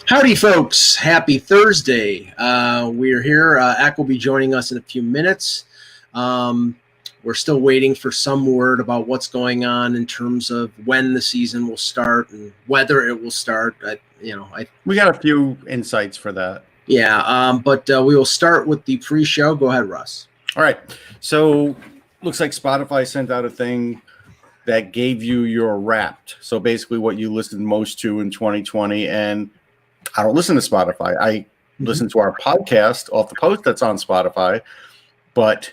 Howdy, folks. Happy Thursday. We're here. Ack will be joining us in a few minutes. We're still waiting for some word about what's going on in terms of when the season will start and whether it will start. We got a few insights for that. But we will start with the pre-show. Go ahead, Russ. All right. So looks like Spotify sent out a thing that gave you your Wrapped. So basically what you listened most to in 2020. And I don't listen to Spotify. I listen to our podcast off the post that's on Spotify, but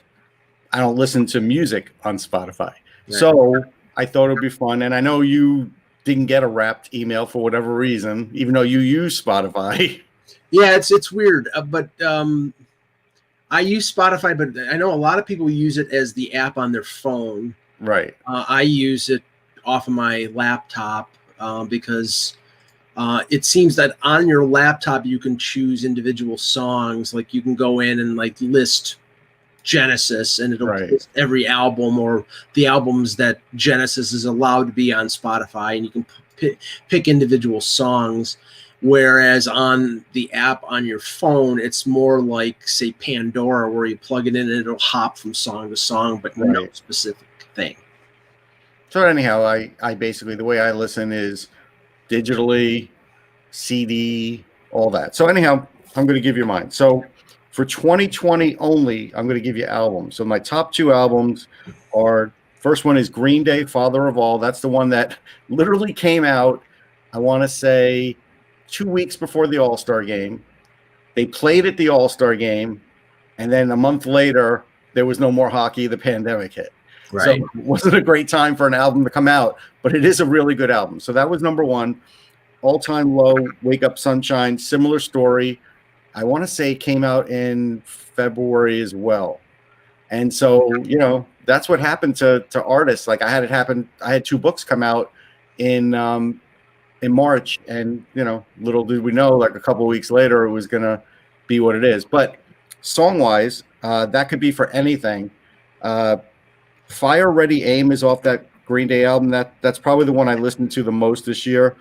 I don't listen to music on Spotify. Right. So I thought it would be fun. And I know you didn't get a Wrapped email for whatever reason, even though you use Spotify. Yeah, it's weird. But I use Spotify, but I know a lot of people use it as the app on their phone. Right. I use it off of my laptop because it seems that on your laptop you can choose individual songs. Like you can go in and like list Genesis, and it'll list every album or the albums that Genesis is allowed to be on Spotify, and you can pick individual songs. Whereas on the app on your phone, it's more like, say, Pandora, where you plug it in and it'll hop from song to song, but no specific thing. So anyhow, I basically, the way I listen is digitally, CD, all that. So anyhow, I'm going to give you mine. So for 2020 only, I'm going to give you albums. So my top two albums are, first one is Green Day, Father of All. That's the one that literally came out, I want to say, 2 weeks before the All-Star game. They played at the All-Star game, and then a month later, there was no more hockey. The pandemic hit. Right. So it wasn't a great time for an album to come out, but it is a really good album. So that was number one. All Time Low, Wake Up Sunshine, similar story. I want to say it came out in February as well. And so, you know, that's what happened to artists. Like I had it happen. I had two books come out in March, and, you know, little did we know, like a couple of weeks later, it was going to be what it is. But song-wise, that could be for anything. Fire, Ready, Aim is off that Green Day album. That's probably the one I listened to the most this year.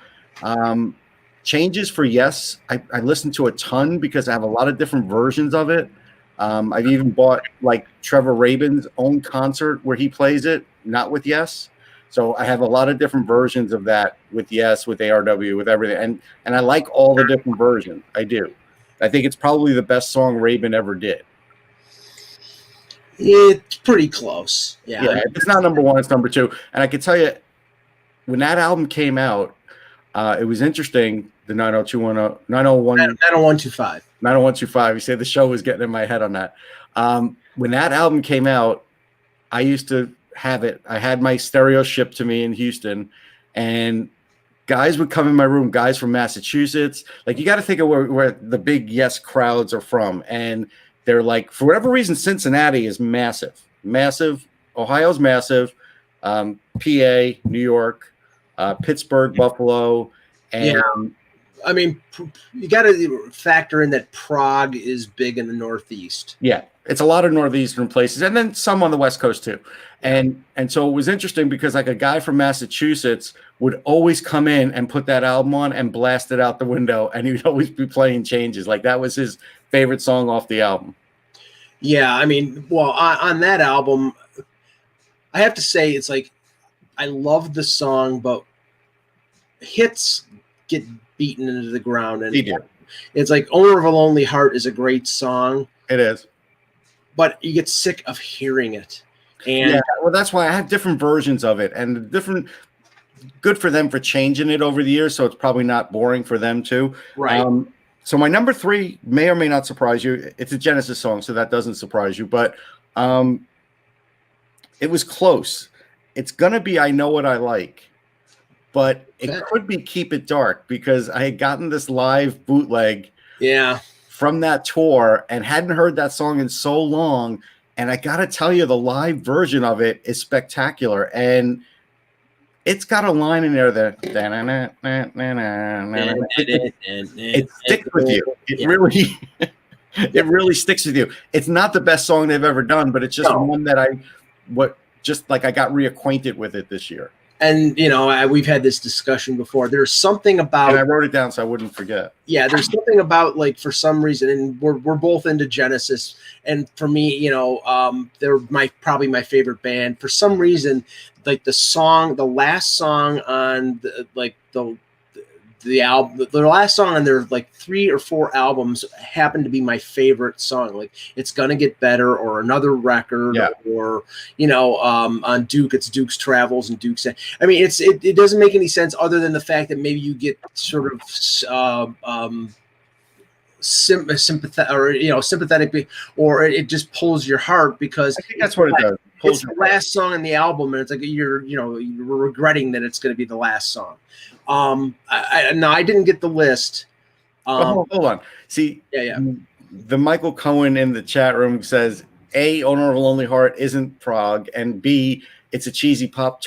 Changes for Yes, I listened to a ton because I have a lot of different versions of it. I've even bought like Trevor Rabin's own concert where he plays it, not with Yes. So I have a lot of different versions of that with Yes, with ARW, with everything. And I like all the different versions. I do. I think it's probably the best song Rabin ever did. It's pretty close. Yeah. If it's not number one, it's number two. And I can tell you, when that album came out, it was interesting. The 90125. 90125. You say the show was getting in my head on that. When that album came out, I used to have it. I had my stereo shipped to me in Houston, and guys would come in my room, guys from Massachusetts. Like, you got to think of where the big Yes crowds are from. And they're like, for whatever reason, Cincinnati is massive. Ohio's massive. PA, New York, Pittsburgh, Buffalo. And I mean, you got to factor in that Prague is big in the Northeast. Yeah, it's a lot of Northeastern places, and then some on the West Coast too. And so it was interesting because like a guy from Massachusetts would always come in and put that album on and blast it out the window, and he would always be playing Changes. Like that was his favorite song off the album. Yeah, I mean, well, on that album, I have to say it's like I love the song, but hits get beaten into the ground, and it's like Owner of a Lonely Heart is a great song. It is, but you get sick of hearing it. And well, that's why I have different versions of it, and different. Good for them for changing it over the years, so it's probably not boring for them too. Right. So my number three may or may not surprise you. It's a Genesis song, so that doesn't surprise you, but it was close. It's gonna be I Know What I Like. But it could be Keep It Dark because I had gotten this live bootleg from that tour and hadn't heard that song in so long. And I got to tell you, the live version of it is spectacular. And it's got a line in there that it sticks with you. It really sticks with you. It's not the best song they've ever done, but it's just one that I got reacquainted with it this year. And we've had this discussion before. There's something about, and I wrote it down so I wouldn't forget. Yeah, there's something about, like, for some reason, and we're both into Genesis, and for me, they're probably my favorite band. For some reason, like the last song on the album, the last song on their like 3 or 4 albums happened to be my favorite song. Like It's Gonna Get Better, or Another Record, or on Duke, it's Duke's Travels and Duke's. I mean, it doesn't make any sense other than the fact that maybe you get sort of sympathetic, or it just pulls your heart, because I think that's what it does. It's the last song in the album, and it's like you're regretting that it's going to be the last song. I didn't get the list. Hold on. See, the Michael Cohen in the chat room says, A, Owner of a Lonely Heart isn't prog, and B, it's a cheesy pop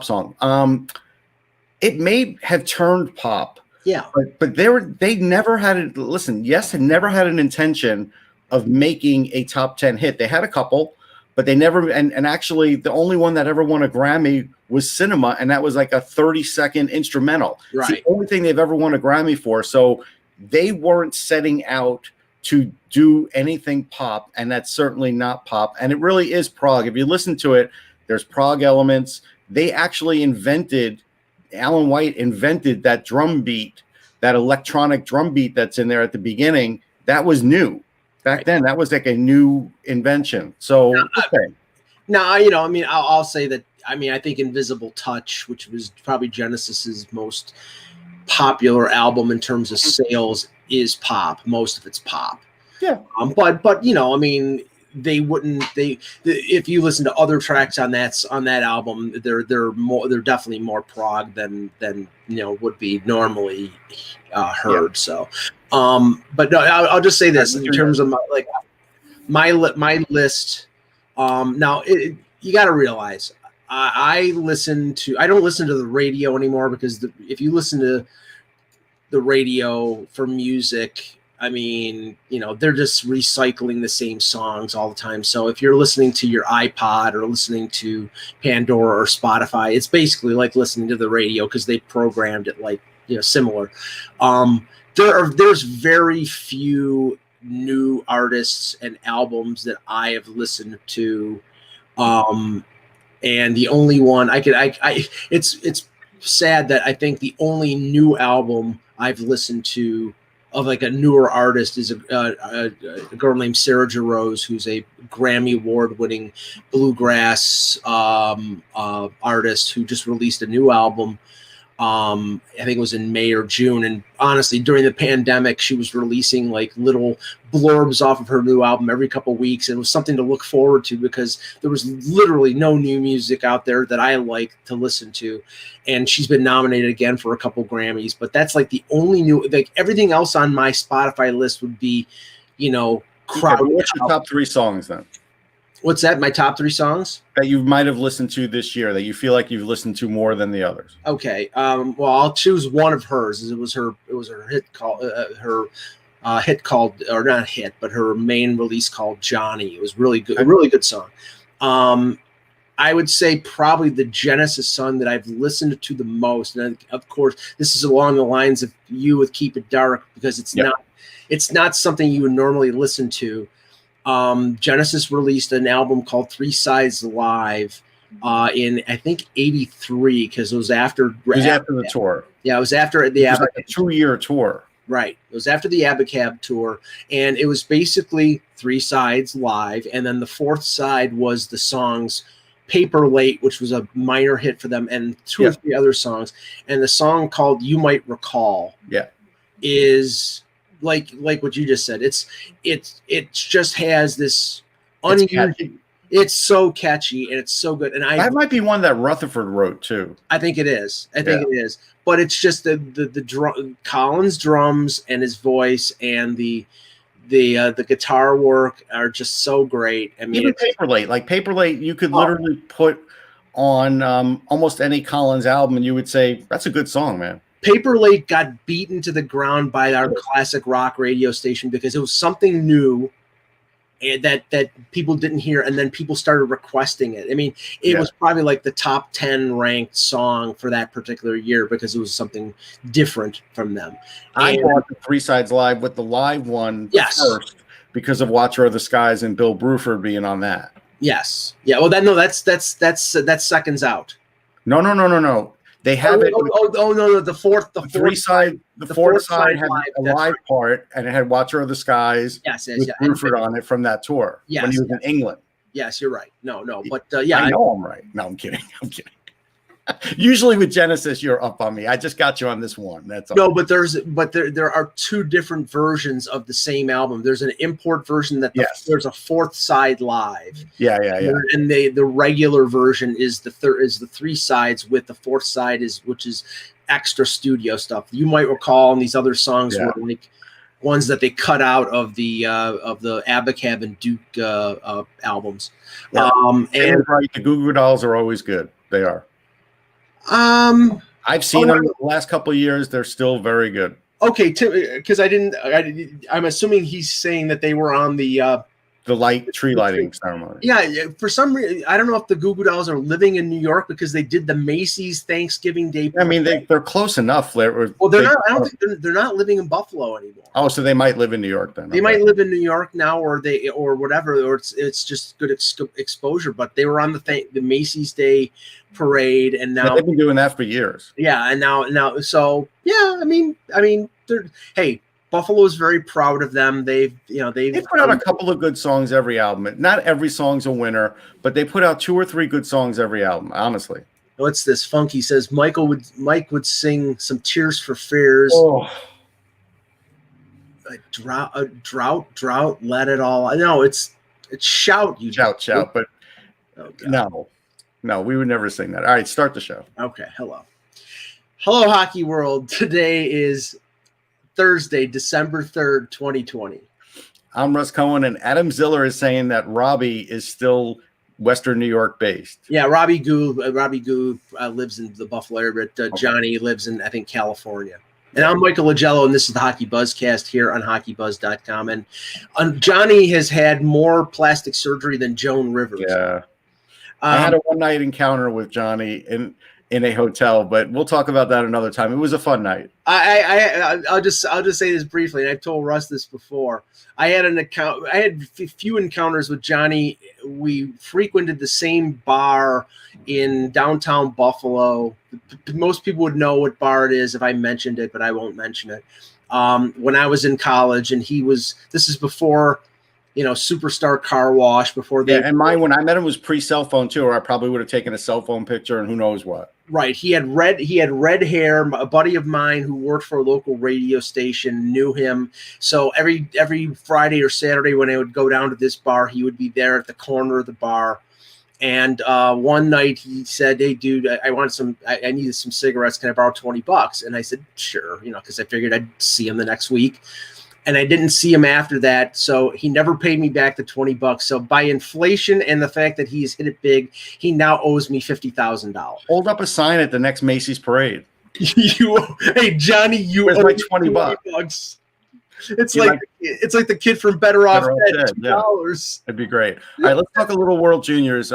song. It may have turned pop. Yeah. But they never had it. Listen, Yes had never had an intention of making a top 10 hit. They had a couple, but they never, and actually the only one that ever won a Grammy was Cinema, and that was like a 30-second instrumental. Right. It's the only thing they've ever won a Grammy for. So they weren't setting out to do anything pop, and that's certainly not pop. And it really is prog. If you listen to it, there's prog elements. They actually Alan White invented that drum beat, that electronic drum beat that's in there at the beginning. That was new. Back then, that was like a new invention. So, I'll say that. I think Invisible Touch, which was probably Genesis's most popular album in terms of sales, is pop. Most of it's pop. Yeah. But if you listen to other tracks on that album, they're definitely more prog than would be normally heard. Yeah. So, but no, I'll just say this in terms of my list. Now you got to realize I don't listen to the radio anymore, because if you listen to the radio for music, they're just recycling the same songs all the time. So if you're listening to your iPod or listening to Pandora or Spotify, it's basically like listening to the radio, because they programmed it similar. There's very few new artists and albums that I have listened to. And the only one it's sad that I think the only new album I've listened to of like a newer artist is a girl named Sarah Jarosz, who's a Grammy Award-winning bluegrass artist who just released a new album. I think it was in May or June. And honestly, during the pandemic, she was releasing like little blurbs off of her new album every couple of weeks. And it was something to look forward to, because there was literally no new music out there that I like to listen to. And she's been nominated again for a couple Grammys, but that's like the only new, like everything else on my Spotify list would be, crowd. What's your top 3 songs then? What's that? My top 3 songs that you might have listened to this year that you feel like you've listened to more than the others. Okay. Well, I'll choose one of hers. It was her hit called or not hit, but her main release called Johnny. It was really good, a really good song. I would say probably the Genesis song that I've listened to the most. And of course, this is along the lines of you with Keep It Dark, because it's not something you would normally listen to. Genesis released an album called 3 Sides Live in I think 83, because it was after the tour. Yeah, it was after the like a 2-year tour. Right. It was after the Abacab tour, and it was basically 3 sides live, and then the 4th side was the songs Paper Late, which was a minor hit for them, and 2 or 3 other songs. And the song called You Might Recall is like what you just said. It just has this unusual. It's so catchy and it's so good. And that might be one that Rutherford wrote too. I think it is. It is. But it's just the drum, Colin's drums and his voice and the guitar work are just so great. I mean, even Paper Late, you could literally put on almost any Collins album, and you would say that's a good song, man. Paper Late got beaten to the ground by our classic rock radio station because it was something new that people didn't hear, and then people started requesting it. I mean, it was probably like the top 10 ranked song for that particular year because it was something different from them. I bought the Three Sides Live with the live one first because of Watcher of the Skies and Bill Bruford being on that. Yes. Yeah. Well, that's Seconds Out. No. They have it. No. The fourth side had a live part, and it had Watcher of the Skies. With Bruford on it from that tour when he was in England. Yes, you're right. No, but I know I'm right. No, I'm kidding. Usually with Genesis, you're up on me. I just got you on this one. That's all. No, but there are two different versions of the same album. There's an import version that there's a fourth side live. Yeah. And the regular version is the three sides with the fourth side which is extra studio stuff. You might recall, and these other songs were like ones that they cut out of the Abacab and Duke albums. Yeah. And right, the Goo Goo Dolls are always good. They are. I've seen them the last couple of years. They're still very good. Okay, because I'm assuming he's saying that they were on the tree lighting ceremony. Yeah, for some reason, I don't know if the Goo Goo Dolls are living in New York because they did the Macy's Thanksgiving Day. I mean, they're close enough. Well, they're not. I don't think they're not living in Buffalo anymore. Oh, so they might live in New York then. They might live in New York now, or whatever, or it's just good exposure. But they were on the Macy's Day Parade, and now they've been doing that for years. Yeah, and now, so yeah. I mean, hey. Buffalo is very proud of them. They've put out a couple of good songs every album. Not every song's a winner, but they put out 2 or 3 good songs every album. Honestly, what's this? Funky says Mike would sing some Tears for Fears. Oh, a drought. Let it all. No, it's shout. You shout. But no, we would never sing that. All right, start the show. Okay, hello, hockey world. Today is Thursday, December 3rd, 2020. I'm Russ Cohen, and Adam Ziller is saying that Robbie is still Western New York based. Yeah, Robbie Goo lives in the Buffalo area, but Johnny lives in, I think, California. And I'm Michael Lagello, and this is the Hockey Buzzcast here on HockeyBuzz.com. And Johnny has had more plastic surgery than Joan Rivers. Yeah, I had a one-night encounter with Johnny in a hotel, but we'll talk about that another time. It was a fun night. I'll just say this briefly, and I've told Russ this before. I had a few encounters with Johnny. We frequented the same bar in downtown Buffalo. Most people would know what bar it is if I mentioned it, but I won't mention it. When I was in college, and this is before, Superstar Car Wash, before they. Yeah, and mine, when I met him, was pre-cell phone too, or I probably would have taken a cell phone picture and who knows what. Right. He had red hair. A buddy of mine who worked for a local radio station knew him. So every Friday or Saturday when I would go down to this bar, he would be there at the corner of the bar. And one night he said, "Hey, dude, I needed some cigarettes. Can I borrow $20?" And I said, "Sure," because I figured I'd see him the next week. And I didn't see him after that, so he never paid me back the $20. So by inflation and the fact that he's hit it big, he now owes me $50,000. Hold up a sign at the next Macy's parade. Hey Johnny, you owe like $20. It's like the kid from Better Off Dead, $2. That'd be great. All right, let's talk a little World Juniors.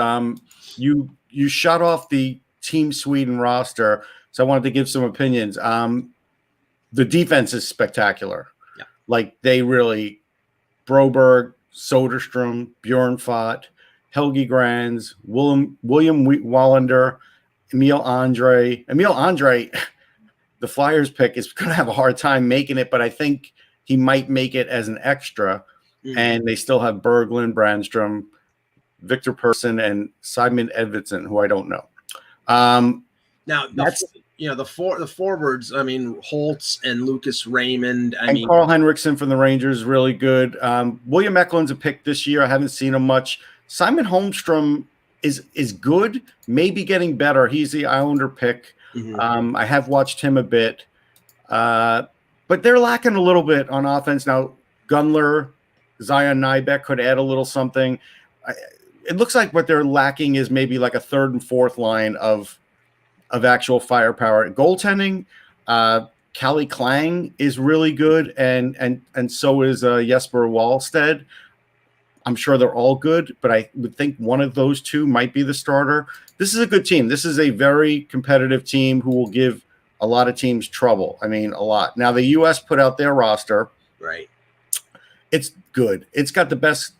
You shut off the Team Sweden roster, so I wanted to give some opinions. The defense is spectacular. Like they really, Broberg, Soderstrom, Bjornfot, Helgi Granz, William Wallander, Emil Andre. The Flyers pick is going to have a hard time making it, but I think he might make it as an extra. Mm-hmm. And they still have Berglund, Brandstrom, Victor Persson, and Simon Edvidson, who I don't know. Now that's. The forwards, I mean, Holtz and Lucas Raymond. Carl Henriksen from the Rangers, really good. William Eklund's a pick this year. I haven't seen him much. Simon Holmstrom is good, maybe getting better. He's the Islander pick. Mm-hmm. I have watched him a bit. But they're lacking a little bit on offense. Now, Gunler, Zion Nybeck could add a little something. It looks like what they're lacking is maybe like a third and fourth line of actual firepower. Goaltending, Callie Klang is really good, and so is Jesper Wallstedt. I'm sure they're all good, but I would think one of those two might be the starter. This is a good team. This is a very competitive team who will give a lot of teams trouble. I mean, a lot. Now, the U.S. put out their roster. Right. It's good. It's got the best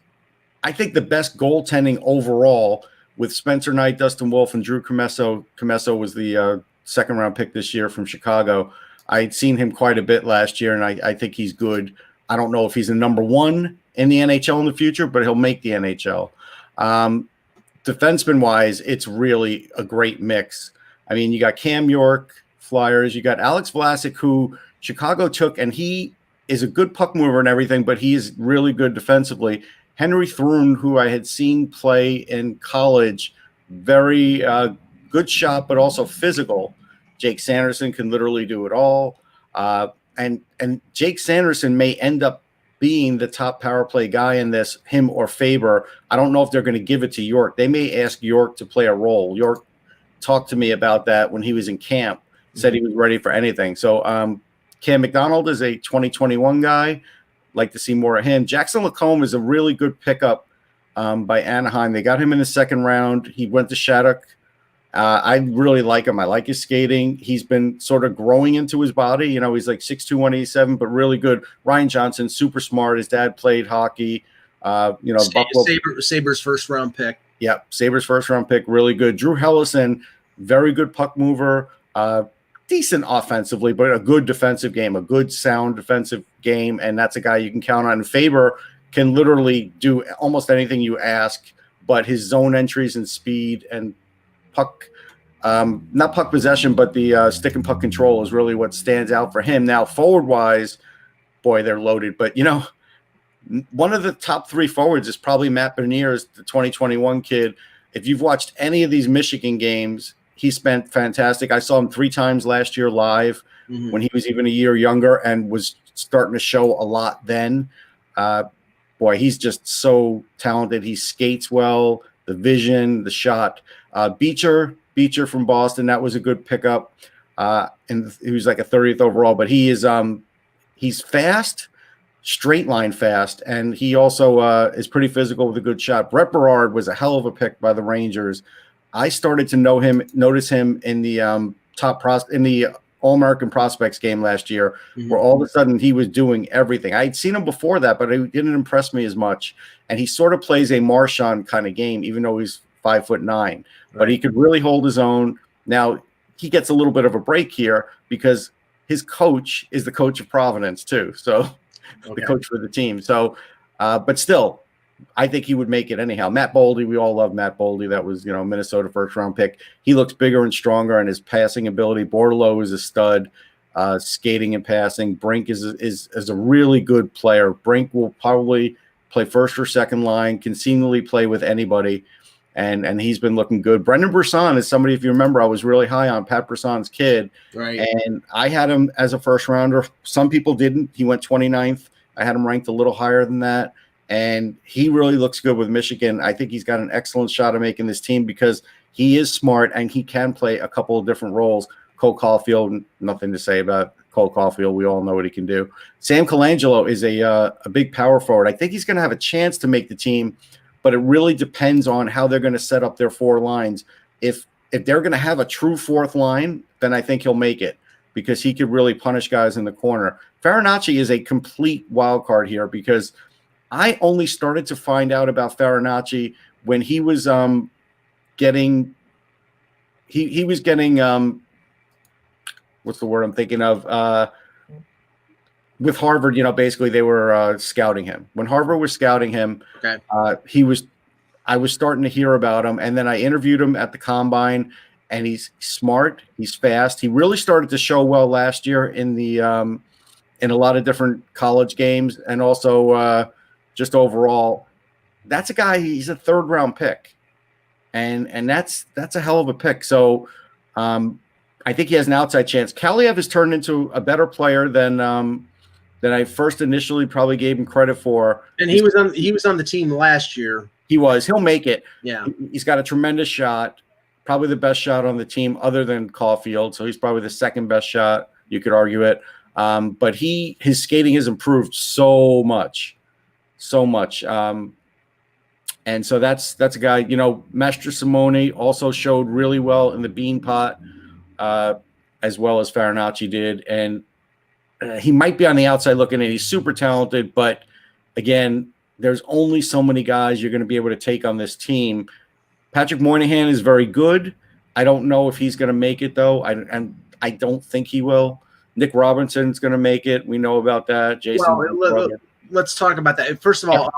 goaltending overall with Spencer Knight, Dustin Wolf, and Drew Commesso. Commesso was the second-round pick this year from Chicago. I'd seen him quite a bit last year, and I think he's good. I don't know if he's a number one in the NHL in the future, but he'll make the NHL. Defenseman-wise, it's really a great mix. I mean, you got Cam York, Flyers. You got Alex Vlasic, who Chicago took, and he is a good puck mover and everything, but he is really good defensively. Henry Thrun, who I had seen play in college, very good shot, but also physical. Jake Sanderson can literally do it all. And Jake Sanderson may end up being the top power play guy in this, him or Faber. I don't know if they're going to give it to York. They may ask York to play a role. York talked to me about that when he was in camp, said he was ready for anything. So Cam McDonald is a 2021 guy. Like to see more of him. Jackson Lacombe is a really good pickup by Anaheim. They got him in the second round. He went to Shattuck. I really like him. I like his skating. He's been sort of growing into his body. You know, he's like 6'2", 187, but really good. Ryan Johnson, super smart. His dad played hockey. Sabres first-round pick. Yep, Sabres first-round pick, really good. Drew Hellison, very good puck mover. Decent offensively, but a good defensive game, a good sound defensive game, and that's a guy you can count on. And Faber can literally do almost anything you ask, but his zone entries and speed and puck, not puck possession, but the stick and puck control is really what stands out for him. Now, forward-wise, boy, they're loaded. But, you know, one of the top three forwards is probably Matt Banier, the 2021 kid. If you've watched any of these Michigan games, he's been fantastic. I saw him 3 times last year live when he was even a year younger and was starting to show a lot then. Boy, he's just so talented. He skates well, the vision, the shot. Beecher from Boston, that was a good pickup. And he was like a 30th overall, but he is he's fast, straight line fast, and he also is pretty physical with a good shot. Brett Berard was a hell of a pick by the Rangers. I started to notice him in the in the All-American Prospects game last year, where all of a sudden he was doing everything. I'd seen him before that, but it didn't impress me as much. And he sort of plays a Marchand kind of game, even though he's 5'9", right. But he could really hold his own. Now he gets a little bit of a break here because his coach is the coach of Providence too. So the coach for the team. So, but still, I think he would make it anyhow. Matt Boldy, we all love Matt Boldy. That was, Minnesota first-round pick. He looks bigger and stronger in his passing ability. Bordelot is a stud, skating and passing. Brink is a really good player. Brink will probably play first or second line, can seemingly play with anybody, and he's been looking good. Brendan Brasson is somebody, if you remember, I was really high on. Pat Brasson's kid. Right. And I had him as a first-rounder. Some people didn't. He went 29th. I had him ranked a little higher than that. And he really looks good with Michigan. I think he's got an excellent shot of making this team because he is smart and he can play a couple of different roles. Cole Caulfield, nothing to say about Cole Caulfield. We all know what he can do. Sam Colangelo is a big power forward. I think he's going to have a chance to make the team, but it really depends on how they're going to set up their 4 lines. If they're going to have a true 4th line, then I think he'll make it because he could really punish guys in the corner. Farinacci is a complete wild card here because I only started to find out about Farinacci when he was getting what's the word I'm thinking of? With Harvard, basically they were scouting him. When Harvard was scouting him, I was starting to hear about him, and then I interviewed him at the Combine, and he's smart, he's fast. He really started to show well last year in a lot of different college games, and also just overall, that's a guy. He's a 3rd-round pick, and that's a hell of a pick. So I think he has an outside chance. Kaliev has turned into a better player than I first initially probably gave him credit for. And he was on the team last year. He was. He'll make it. Yeah. He's got a tremendous shot, probably the best shot on the team other than Caulfield. So he's probably the 2nd best shot. You could argue it. But his skating has improved so much. And so that's a guy, Master Simone also showed really well in the Bean Pot, as well as Farinacci did. And he might be on the outside looking in. He's super talented, but again, there's only so many guys you're going to be able to take on this team. Patrick Moynihan is very good. I don't know if he's going to make it, though. I don't think he will. Nick Robinson's going to make it. We know about that. Jason. Well, let's talk about that. First of all,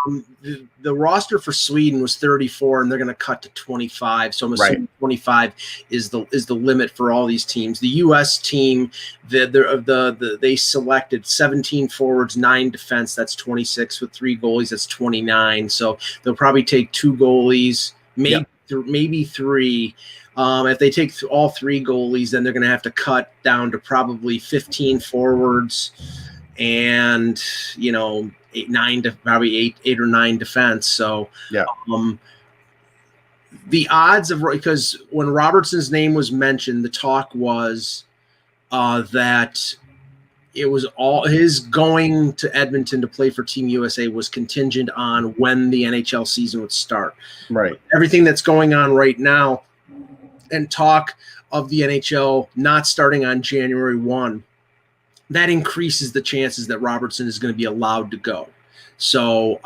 the roster for Sweden was 34, and they're going to cut to 25. So I'm assuming 25 is the limit for all these teams. The U.S. team, they selected 17 forwards, 9 defense. That's 26 with 3 goalies. That's 29. So they'll probably take 2 goalies, maybe 3. If they take all 3 goalies, then they're going to have to cut down to probably 15 forwards and 8 or 9 defense. So the odds of, because when Robertson's name was mentioned, the talk was that it was all his going to Edmonton to play for Team USA was contingent on when the NHL season would start. Right. Everything that's going on right now and talk of the NHL not starting on January 1, that increases the chances that Robertson is going to be allowed to go. So,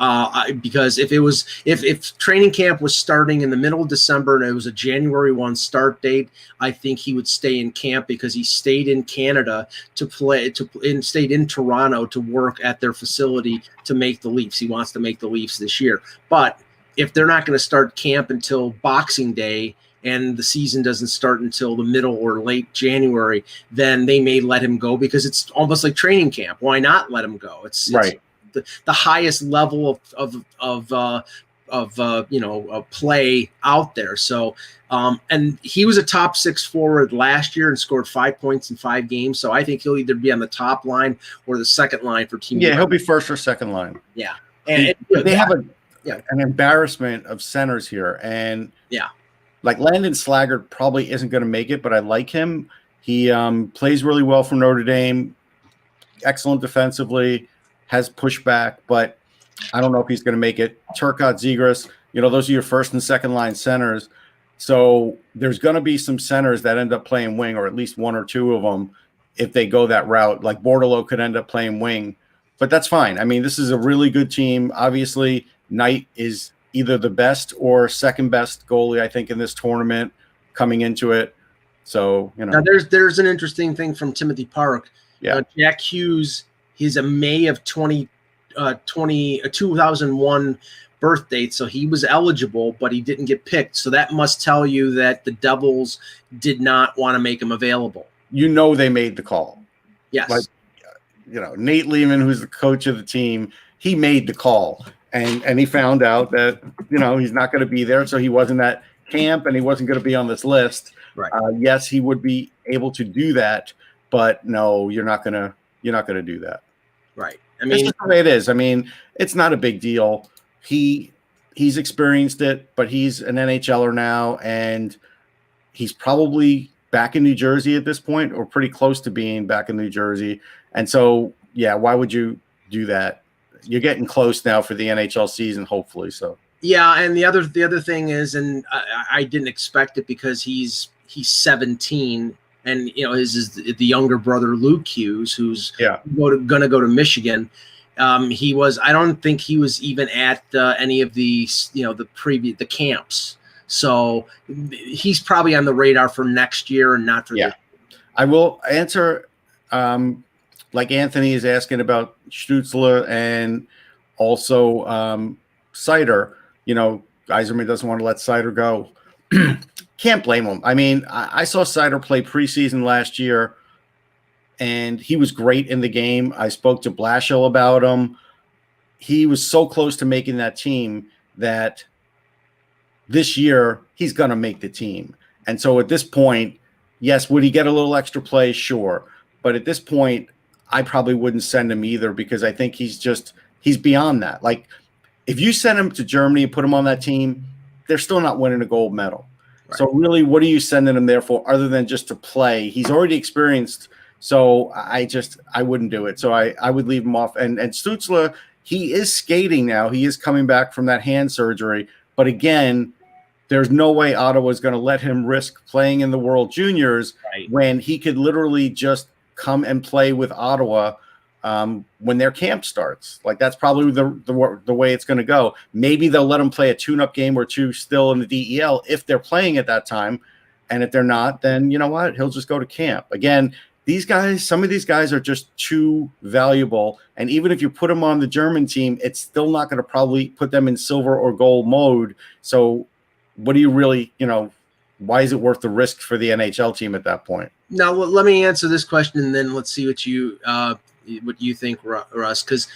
because if training camp was starting in the middle of December and it was a January 1 start date, I think he would stay in camp because he stayed in Canada and stayed in Toronto to work at their facility to make the Leafs. He wants to make the Leafs this year. But if they're not going to start camp until Boxing Day, and the season doesn't start until the middle or late January, then they may let him go because it's almost like training camp. Why not let him go? It's the highest level of play out there. So, and he was a top 6 forward last year and scored 5 points in 5 games. So I think he'll either be on the top line or the second line for Team USA. He'll be first or second line. Yeah. And they have an embarrassment of centers here. And like Landon Slaggert probably isn't going to make it, but I like him. He plays really well for Notre Dame, excellent defensively, has pushback, but I don't know if he's going to make it. Turcotte, Zegras, those are your first and second line centers. So there's going to be some centers that end up playing wing, or at least 1 or 2 of them if they go that route. Like Bordelot could end up playing wing, but that's fine. I mean, this is a really good team. Obviously, Knight is either the best or second best goalie, I think, in this tournament coming into it. So, Now there's an interesting thing from Timothy Park. Jack Hughes, he's a May of 2001 birth date, so he was eligible, but he didn't get picked. So that must tell you that the Devils did not want to make him available. They made the call. Yes. Like, Nate Lehman, who's the coach of the team, he made the call. And he found out that, he's not going to be there. So he wasn't at camp and he wasn't going to be on this list. Right. Yes, he would be able to do that, but no, you're not going to do that. Right. I mean, that's the way it is. I mean, it's not a big deal. He's experienced it, but he's an NHLer now, and he's probably back in New Jersey at this point, or pretty close to being back in New Jersey. And so, why would you do that? You're getting close now for the NHL season, hopefully. So and the other thing is, and I didn't expect it because he's 17, and is the younger brother Luke Hughes, who's going to go to Michigan. I don't think he was even at any of the the camps. So he's probably on the radar for next year and not for this year. I will answer. Like Anthony is asking about Stützle and also Seider. Yzerman doesn't want to let Seider go. Can't blame him. I mean, I saw Seider play preseason last year, and he was great in the game. I spoke to Blashill about him. He was so close to making that team that this year he's going to make the team. And so at this point, yes, would he get a little extra play? Sure. But at this point, I probably wouldn't send him either because I think he's beyond that. Like, if you send him to Germany and put him on that team, they're still not winning a gold medal. Right. So really, what are you sending him there for other than just to play? He's already experienced. So I wouldn't do it. So I would leave him off. And Stützle, he is skating now. He is coming back from that hand surgery, But again, there's no way Ottawa is going to let him risk playing in the World Juniors when he could literally just come and play with Ottawa when their camp starts. Like, that's probably the way it's going to go. Maybe they'll let him play a tune-up game or two still in the DEL if they're playing at that time. And if they're not, then you know what? He'll just go to camp. Again, some of these guys are just too valuable. And even if you put them on the German team, it's still not going to probably put them in silver or gold mode. So what do you really, why is it worth the risk for the NHL team at that point? Now, let me answer this question, and then let's see what you think, Russ. Because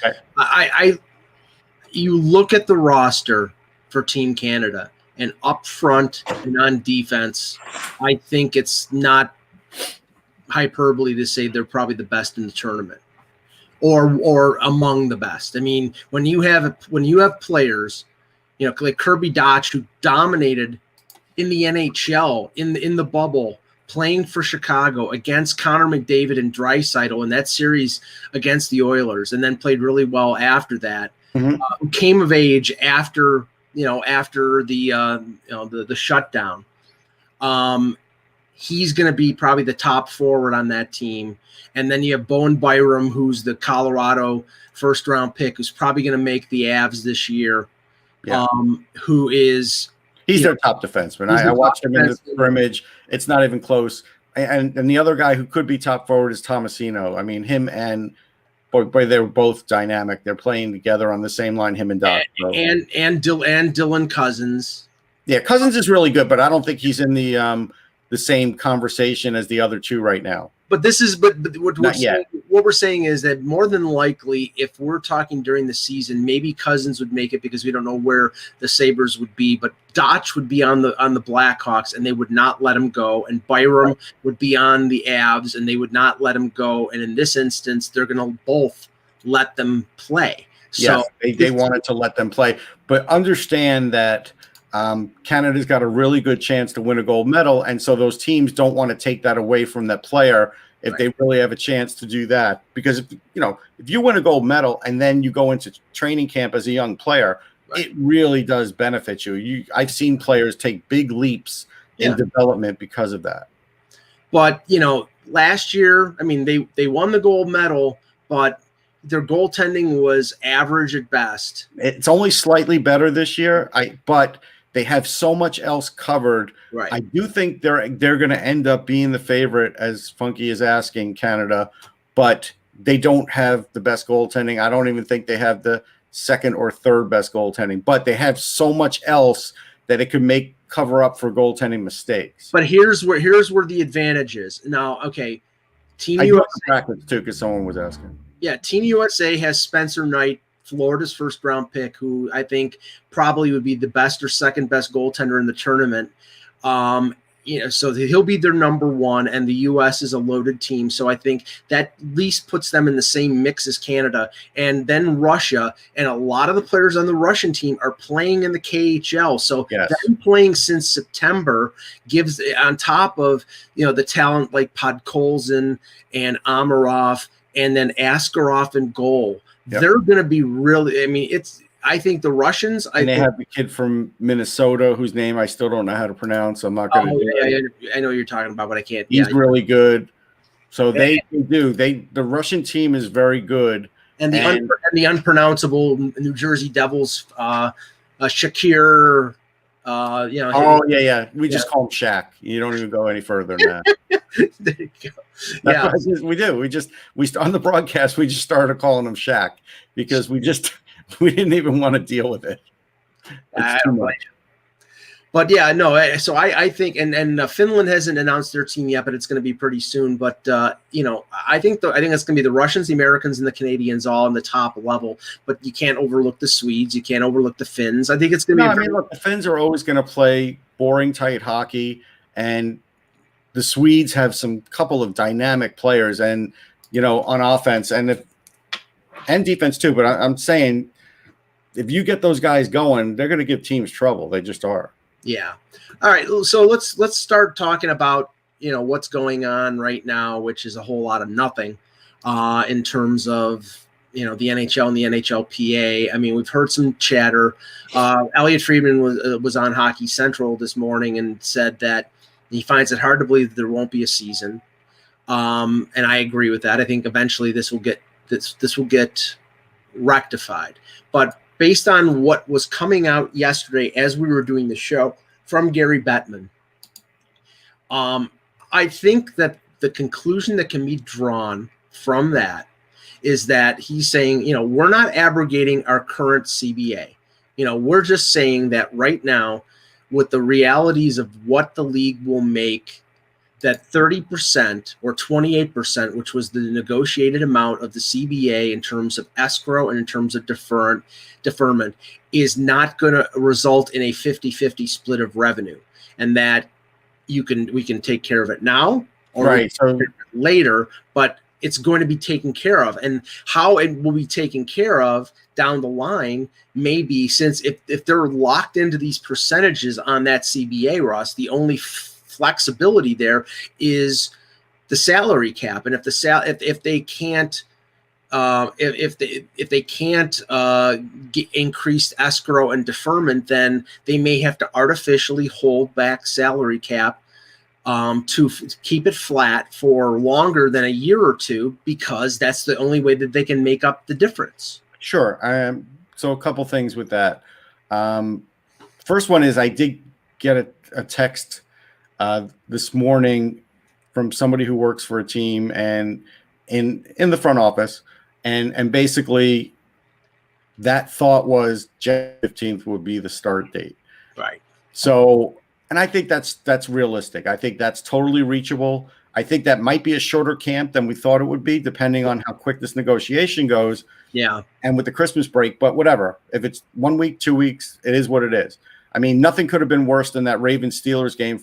you look at the roster for Team Canada, and up front and on defense, I think it's not hyperbole to say they're probably the best in the tournament, or among the best. I mean, when you have players, like Kirby Dach, who dominated in the NHL in the bubble, playing for Chicago against Connor McDavid and Draisaitl in that series against the Oilers, and then played really well after that. Who came of age after the shutdown. He's going to be probably the top forward on that team. And then you have Bowen Byram, who's the Colorado first-round pick, who's probably going to make the Avs this year. Yeah. He's their top defenseman. I watched him in the scrimmage. It's not even close. And the other guy who could be top forward is Tomasino. I mean, him and boy, they're both dynamic. They're playing together on the same line, him and Doc. And Dylan Cousins. Yeah, Cousins is really good, but I don't think he's in the same conversation as the other two right now. But what we're saying is that more than likely, if we're talking during the season, maybe Cousins would make it because we don't know where the Sabres would be. But Dach would be on the Blackhawks, and they would not let him go. And Byram would be on the Avs, and they would not let him go. And in this instance, they're going to both let them play. So yes, they wanted to let them play. But understand that Canada's got a really good chance to win a gold medal, and so those teams don't want to take that away from that player if they really have a chance to do that. Because if you win a gold medal and then you go into training camp as a young player, it really does benefit you. I've seen players take big leaps in development because of that. But last year, I mean, they won the gold medal, but their goaltending was average at best. It's only slightly better this year, but they have so much else covered. Right. I do think they're going to end up being the favorite, as Funky is asking, Canada, but they don't have the best goaltending. I don't even think they have the second or third best goaltending, but they have so much else that it could cover up for goaltending mistakes. But here's where the advantage is. Now, okay, Team USA USA too, because someone was asking. Yeah, Team USA has Spencer Knight, Florida's first-round pick, who I think probably would be the best or second-best goaltender in the tournament. So he'll be their number one, and the U.S. is a loaded team. So I think that at least puts them in the same mix as Canada. And then Russia, and a lot of the players on the Russian team are playing in the KHL. So them playing since September gives, on top of the talent like Podkolzin and Amarov, and then Askarov in goal. They're going to be really. I mean, I think the Russians. They have the kid from Minnesota whose name I still don't know how to pronounce. I'm not going to do it. I know what you're talking about, but I can't. He's really good. So they do. The Russian team is very good. And the unpronounceable New Jersey Devils, Shakir. We just call him Shaq. You don't even go any further than that. There you go. We do. We on the broadcast we just started calling him Shaq because we didn't even want to deal with it. It's too much. But so I think, and Finland hasn't announced their team yet, but it's going to be pretty soon. But I think it's going to be the Russians, the Americans, and the Canadians all on the top level. But you can't overlook the Swedes. You can't overlook the Finns. I think it's going to be. Look, the Finns are always going to play boring, tight hockey, and the Swedes have some couple of dynamic players, and on offense and defense too. But I'm saying, if you get those guys going, they're going to give teams trouble. They just are. Yeah. All right. So let's start talking about what's going on right now, which is a whole lot of nothing in terms of the NHL and the NHLPA. I mean, we've heard some chatter. Elliot Friedman was on Hockey Central this morning and said that he finds it hard to believe that there won't be a season. And I agree with that. I think eventually this will get rectified. But based on what was coming out yesterday as we were doing the show from Gary Bettman, I think that the conclusion that can be drawn from that is that he's saying, we're not abrogating our current CBA. We're just saying that right now, with the realities of what the league will make, that 30% or 28%, which was the negotiated amount of the CBA in terms of escrow and in terms of deferment, is not going to result in a 50-50 split of revenue, and that we can take care of it now or later, but it's going to be taken care of. And how it will be taken care of down the line, maybe, since if they're locked into these percentages on that CBA, Ross, the only flexibility there is the salary cap. And if they can't get increased escrow and deferment, then they may have to artificially hold back salary cap to keep it flat for longer than a year or two, because that's the only way that they can make up the difference. Sure. So a couple things with that. First one is I did get a text this morning from somebody who works for a team and in the front office, and basically that thought was January 15th would be the start date. Right. So, and I think that's realistic. I think that's totally reachable. I think that might be a shorter camp than we thought it would be, depending on how quick this negotiation goes. Yeah. And with the Christmas break, but whatever. If it's 1 week, 2 weeks, it is what it is. I mean, nothing could have been worse than that Ravens-Steelers game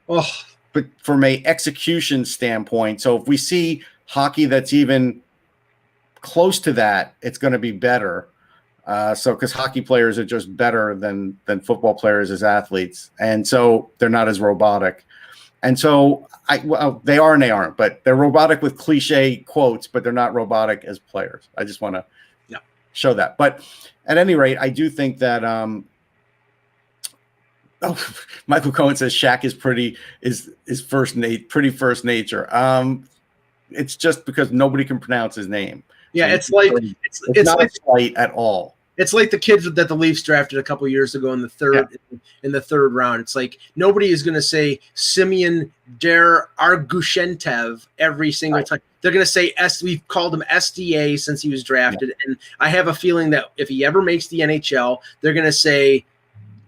but from a execution standpoint. So if we see hockey that's even close to that, it's going to be better. Because hockey players are just better than football players as athletes, and so they're not as robotic. And so they are and they aren't, but they're robotic with cliche quotes, but they're not robotic as players. I just want to show that. But at any rate, I do think that Michael Cohen says Shaq is pretty first nature. It's just because nobody can pronounce his name. Yeah, so it's not like a slight at all. It's like the kids that the Leafs drafted a couple years ago in the third round. It's like nobody is going to say Simeon Der Argushentev every single time. They're going to say we've called him SDA since he was drafted, and I have a feeling that if he ever makes the NHL, they're going to say,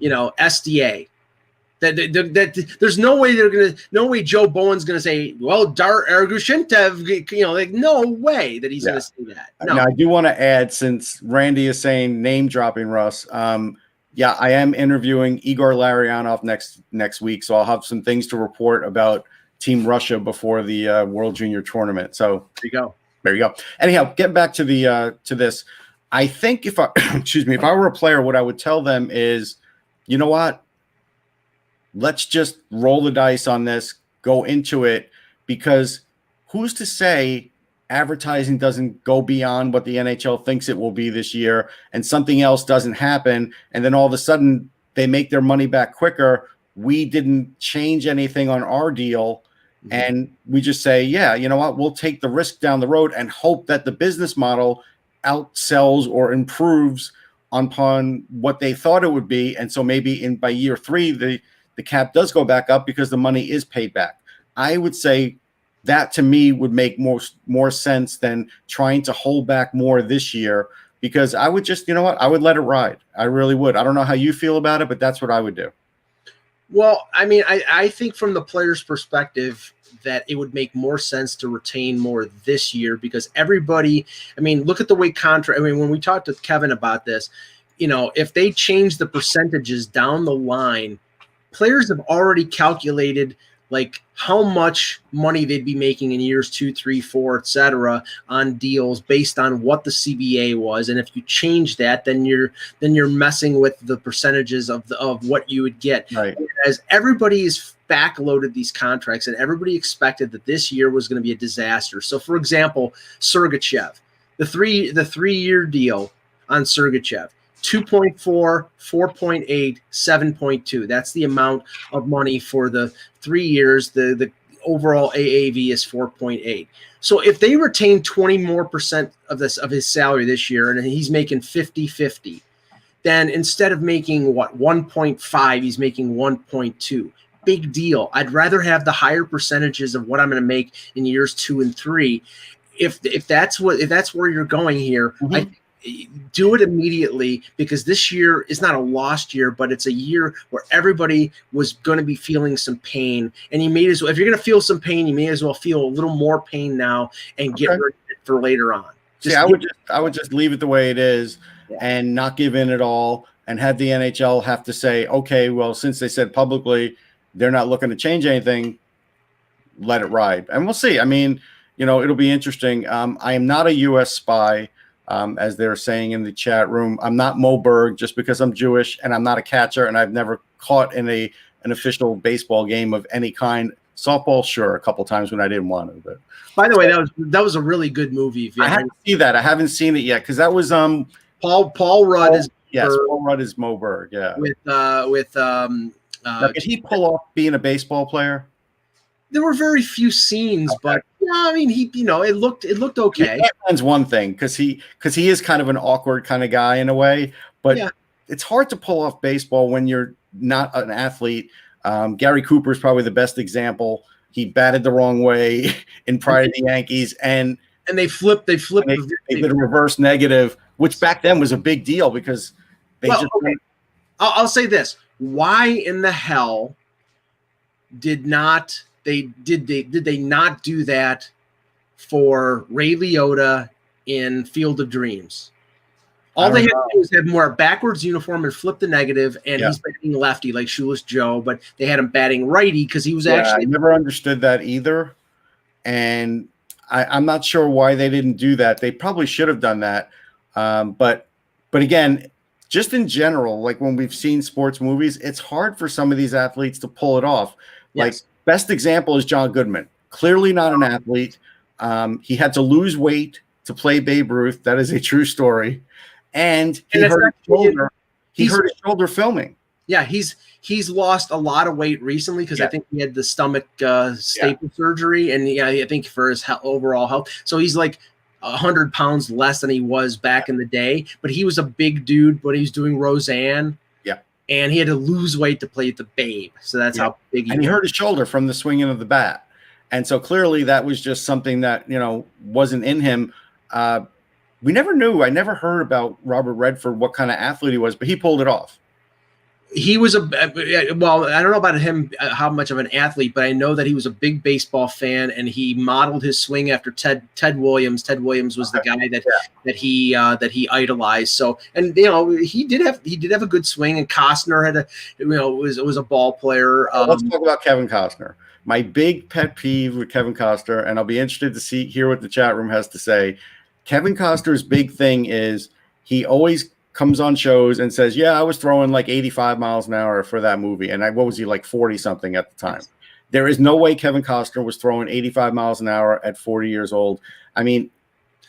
SDA. That there's no way Joe Bowen's going to say, well, Dar Argushentev, no way that he's going to say that. No. Now, I do want to add, since Randy is saying name dropping, Russ, I am interviewing Igor Larionov next week, so I'll have some things to report about Team Russia before the World Junior Tournament. So there you go. Anyhow, getting back to this, I think if I were a player, what I would tell them is, you know what? Let's just roll the dice on this, go into it, because who's to say advertising doesn't go beyond what the NHL thinks it will be this year and something else doesn't happen, and then all of a sudden they make their money back quicker. We didn't change anything on our deal, and we just say, yeah, you know what, we'll take the risk down the road and hope that the business model outsells or improves upon what they thought it would be. And so maybe by year 3, the cap does go back up because the money is paid back. I would say that to me would make more sense than trying to hold back more this year, because I would just, I would let it ride. I really would. I don't know how you feel about it, but that's what I would do. Well, I mean, I think from the player's perspective that it would make more sense to retain more this year, because everybody, look at the way when we talked to Kevin about this, if they change the percentages down the line, players have already calculated like how much money they'd be making in years 2, 3, 4, etc. on deals based on what the CBA was. And if you change that, then you're messing with the percentages of what you would get. Right. As everybody is backloaded these contracts, and everybody expected that this year was going to be a disaster. So for example, Sergachev, The 3-year deal on Sergachev, 2.4, 4.8, 7.2. That's the amount of money for the 3 years. The overall AAV is 4.8. So if they retain 20% more of his salary this year, and he's making 50-50, then instead of making 1.5, he's making 1.2. Big deal. I'd rather have the higher percentages of what I'm going to make in years 2 and 3. If that's where you're going here, I do it immediately, because this year is not a lost year, but it's a year where everybody was going to be feeling some pain, and you may as well, if you're going to feel some pain, you may as well feel a little more pain now and get rid of it for later on. I would just leave it the way it is and not give in at all, and have the NHL have to say, okay, well, since they said publicly they're not looking to change anything, let it ride, and we'll see. I mean, it'll be interesting. I am not a U.S. spy. As they're saying in the chat room, I'm not Mo Berg just because I'm Jewish, and I'm not a catcher, and I've never caught in an official baseball game of any kind. Softball, sure, a couple times when I didn't want to. But by the way, that was a really good movie. I haven't seen that. I haven't seen it yet, because that was Paul Rudd is Paul Rudd is Mo Berg. Yeah. Now, did he pull off being a baseball player? There were very few scenes, but I mean, it looked okay. That's one thing, because he is kind of an awkward kind of guy in a way, but it's hard to pull off baseball when you're not an athlete. Gary Cooper is probably the best example. He batted the wrong way prior to the Yankees, and they flipped. They did a reverse negative, which back then was a big deal, because I'll say this: why in the hell did they not do that for Ray Liotta in Field of Dreams? All they had to do was have more backwards uniform and flip the negative, and he's batting lefty like Shoeless Joe, but they had him batting righty because he was actually. I never understood that either, and I'm not sure why they didn't do that. They probably should have done that, but again, just in general, like when we've seen sports movies, it's hard for some of these athletes to pull it off. Like, best example is John Goodman. Clearly not an athlete. He had to lose weight to play Babe Ruth. That is a true story. And he hurt his shoulder filming. Yeah, he's lost a lot of weight recently, because I think he had the stomach staple surgery, and I think for his overall health. So he's like 100 pounds less than he was back in the day. But he was a big dude, but he was doing Roseanne. And he had to lose weight to play the Babe. So that's how big he was. And he hurt his shoulder from the swinging of the bat. And so clearly that was just something that, wasn't in him. We never knew. I never heard about Robert Redford, what kind of athlete he was, but he pulled it off. He was I don't know about him, how much of an athlete, but I know that he was a big baseball fan, and he modeled his swing after Ted Williams. Ted Williams was the guy that he idolized. So, and he did have a good swing, and Costner had was a ball player. Let's talk about Kevin Costner. My big pet peeve with Kevin Costner, and I'll be interested to hear what the chat room has to say. Kevin Costner's big thing is he always comes on shows and says, I was throwing like 85 miles an hour for that movie. And what was he, like 40 something at the time? There is no way Kevin Costner was throwing 85 miles an hour at 40 years old. I mean,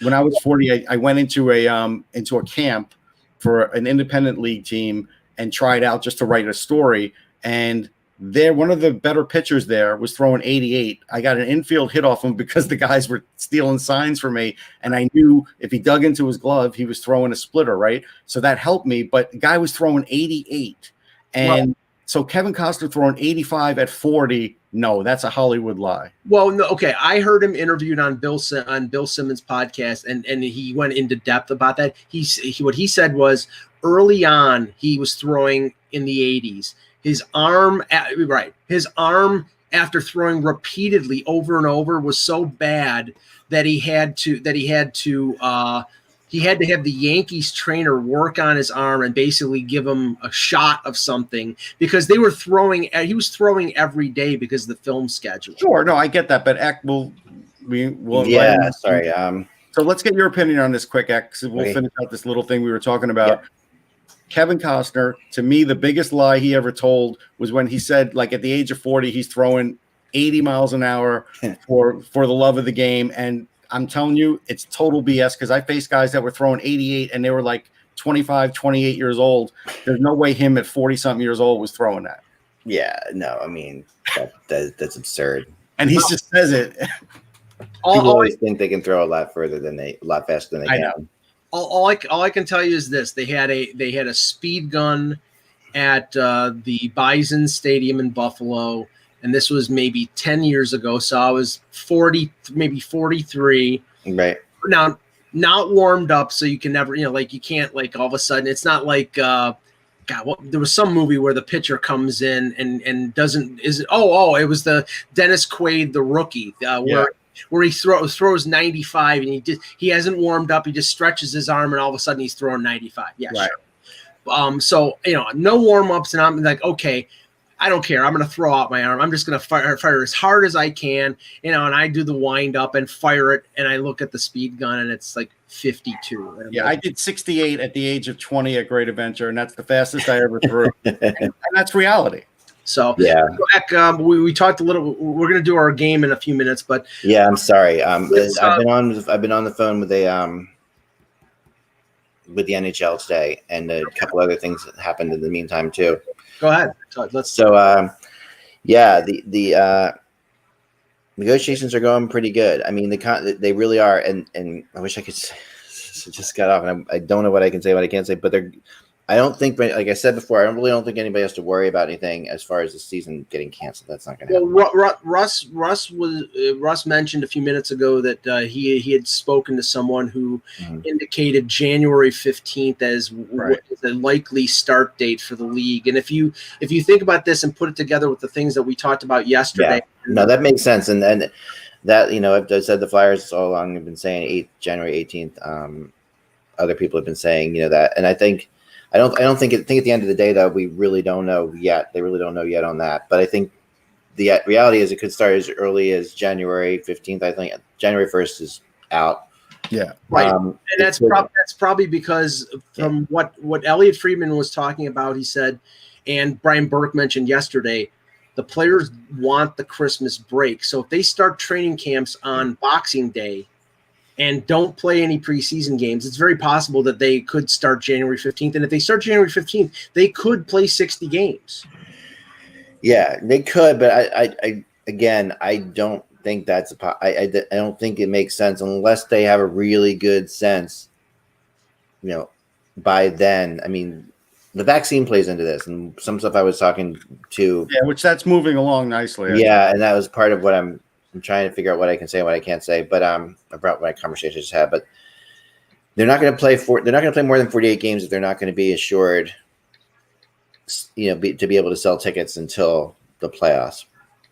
when I was 40, I went into a camp for an independent league team and tried out just to write a story. And one of the better pitchers there was throwing 88. I got an infield hit off him because the guys were stealing signs for me. And I knew if he dug into his glove, he was throwing a splitter, right? So that helped me. But the guy was throwing 88. And so Kevin Costner throwing 85 at 40, no, that's a Hollywood lie. Well, no, okay. I heard him interviewed on Bill Simmons' podcast, and he went into depth about that. What he said was early on, he was throwing in the 80s. His arm after throwing repeatedly over and over was so bad that he had to have the Yankees trainer work on his arm and basically give him a shot of something, because he was throwing every day because of the film schedule. Sure, no, I get that, but Eck will. Sorry. So let's get your opinion on this quick, Eck. We'll finish out this little thing we were talking about. Yep. Kevin Costner, to me, the biggest lie he ever told was when he said, like, at the age of 40, he's throwing 80 miles an hour for the love of the game. And I'm telling you, it's total BS because I faced guys that were throwing 88 and they were like 25, 28 years old. There's no way him at 40-something years old was throwing that. Yeah, no, I mean, that's absurd. And he just says it. People always think they can throw a lot faster than they can. Know. All I can tell you is this: they had a speed gun at the Bison Stadium in Buffalo, and this was maybe 10 years ago. So I was 40, maybe 43. Right now, not warmed up, so you can never, like you can't like all of a sudden. It's not like there was some movie where the pitcher comes in and doesn't it was the Dennis Quaid, the rookie, where he throws 95 and he hasn't warmed up. He just stretches his arm and all of a sudden he's throwing 95. Yeah, right. Sure. So no warm ups, and I'm like, okay, I don't care. I'm going to throw out my arm. I'm just going to fire as hard as I can, and I do the wind up and fire it, and I look at the speed gun and it's like 52. Yeah, I did 68 at the age of 20 at Great Adventure, and that's the fastest I ever threw. and that's reality. So yeah, we talked a little. We're going to do our game in a few minutes, but yeah, I'm sorry. I've been on the phone with with the NHL today, and a couple other things that happened in the meantime too. Go ahead. The negotiations are going pretty good. I mean, they really are, and I wish I could just got off, and I don't know what I can say, what I can't say, but I don't think, like I said before, I don't think anybody has to worry about anything as far as the season getting canceled. That's not going to happen. Well, Russ mentioned a few minutes ago that he had spoken to someone who indicated January 15th as the likely start date for the league. And if you think about this and put it together with the things that we talked about yesterday, no, that makes sense. And that I've said the Flyers all along have been saying January 18th. Other people have been saying that, and I think. I think at the end of the day, though, we really don't know yet. They really don't know yet on that. But I think the reality is it could start as early as January 15th. I think January 1st is out. Yeah. Right. And that's probably because from what Elliot Friedman was talking about, he said, and Brian Burke mentioned yesterday, the players want the Christmas break. So if they start training camps on Boxing Day and don't play any preseason games, it's very possible that they could start January 15th. And if they start January 15th, they could play 60 games. Yeah, they could, but I don't think that's I don't think it makes sense unless they have a really good sense, by then. I mean, the vaccine plays into this, and some stuff I was talking to. Yeah, which that's moving along nicely. Yeah, and that was part of what I'm trying to figure out what I can say and what I can't say, but about my conversation I just had. But they're not going to play more than 48 games if they're not going to be assured, to be able to sell tickets until the playoffs.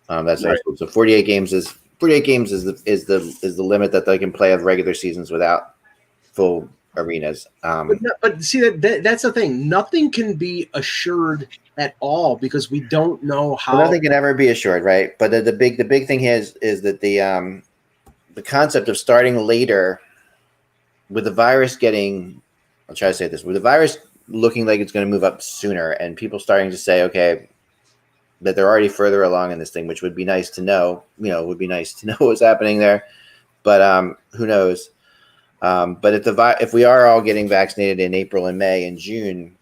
That's right. So 48 games is the limit that they can play of regular seasons without full arenas. But see that's the thing. Nothing can be assured at all because we don't know how. Nothing can ever be assured, right? But the big thing is that the concept of starting later with the virus getting. I'll try to say this: with the virus looking like it's going to move up sooner, and people starting to say, okay, that they're already further along in this thing, which would be nice to know. Would be nice to know what's happening there, but who knows? But if we are all getting vaccinated in April and May and June,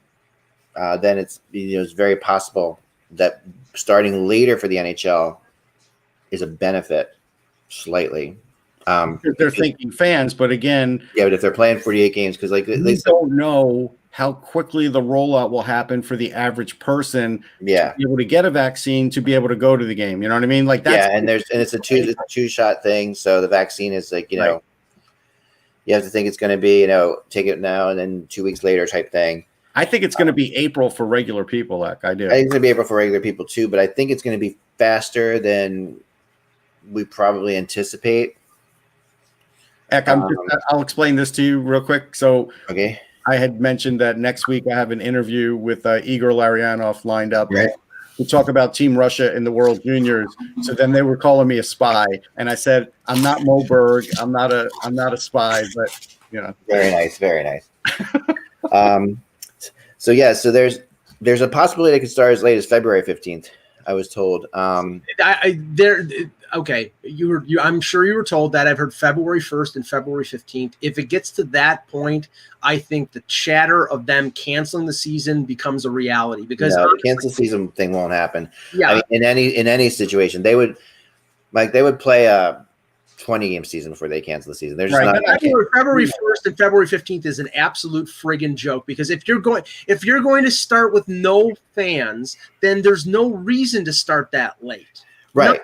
then it's very possible that starting later for the NHL is a benefit slightly. They're thinking fans, but again, but if they're playing 48 games, because they don't know how quickly the rollout will happen for the average person. Yeah, to be able to get a vaccine to be able to go to the game. You know what I mean? Like that's and it's a two shot thing. So the vaccine is like right. You have to think it's going to be take it now and then 2 weeks later type thing. I think it's going to be April for regular people. I do. I think it's going to be April for regular people too, but I think it's going to be faster than we probably anticipate. Heck, I'll explain this to you real quick. So, okay, I had mentioned that next week I have an interview with Igor Larionov lined up. Right. We talk about Team Russia in the World Juniors. So then they were calling me a spy, and I said, "I'm not Mo Berg. I'm not a spy." But very nice, very nice. So there's a possibility it could start as late as February 15th. I was told. okay, I'm sure you were told that. I've heard February 1st and February 15th. If it gets to that point, I think the chatter of them canceling the season becomes a reality, because the cancel season thing won't happen. Yeah, I mean, in any situation, they would play a 20-game season before they cancel the season. They're just not. February 1st and February 15th is an absolute friggin' joke, because if you're going to start with no fans, then there's no reason to start that late. Right.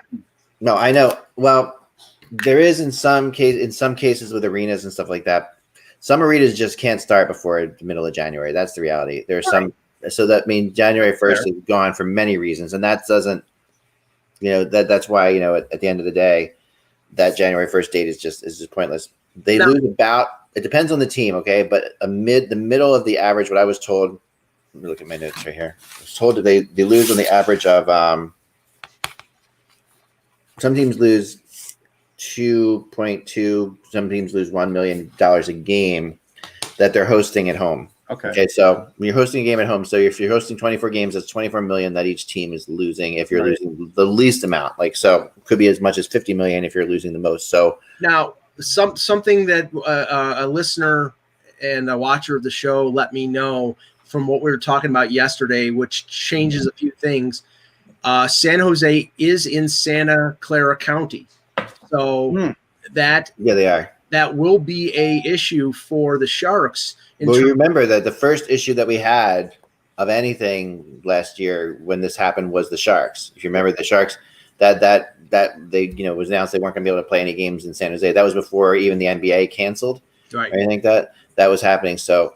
No, I know. Well, there is in some cases with arenas and stuff like that. Some arenas just can't start before the middle of January. That's the reality. There's some, so that means January 1st is gone for many reasons, and that doesn't, that's why, at the end of the day, that January 1st date is just pointless. They lose about, it depends on the team, okay, but the middle of the average. What I was told, let me look at my notes right here. I was told that they lose on the average of some teams lose 2.2. Some teams lose $1 million a game that they're hosting at home. Okay. So when you're hosting a game at home, so if you're hosting 24 games, that's 24 million that each team is losing. If you're losing the least amount, so it could be as much as 50 million if you're losing the most. So now something that a listener and a watcher of the show let me know from what we were talking about yesterday, which changes a few things. San Jose is in Santa Clara County, so they are. That will be a issue for the Sharks. Well, you remember that the first issue that we had of anything last year when this happened was the Sharks. If you remember the Sharks, that they was announced they weren't going to be able to play any games in San Jose. That was before even the NBA canceled. Right. I think that was happening. So.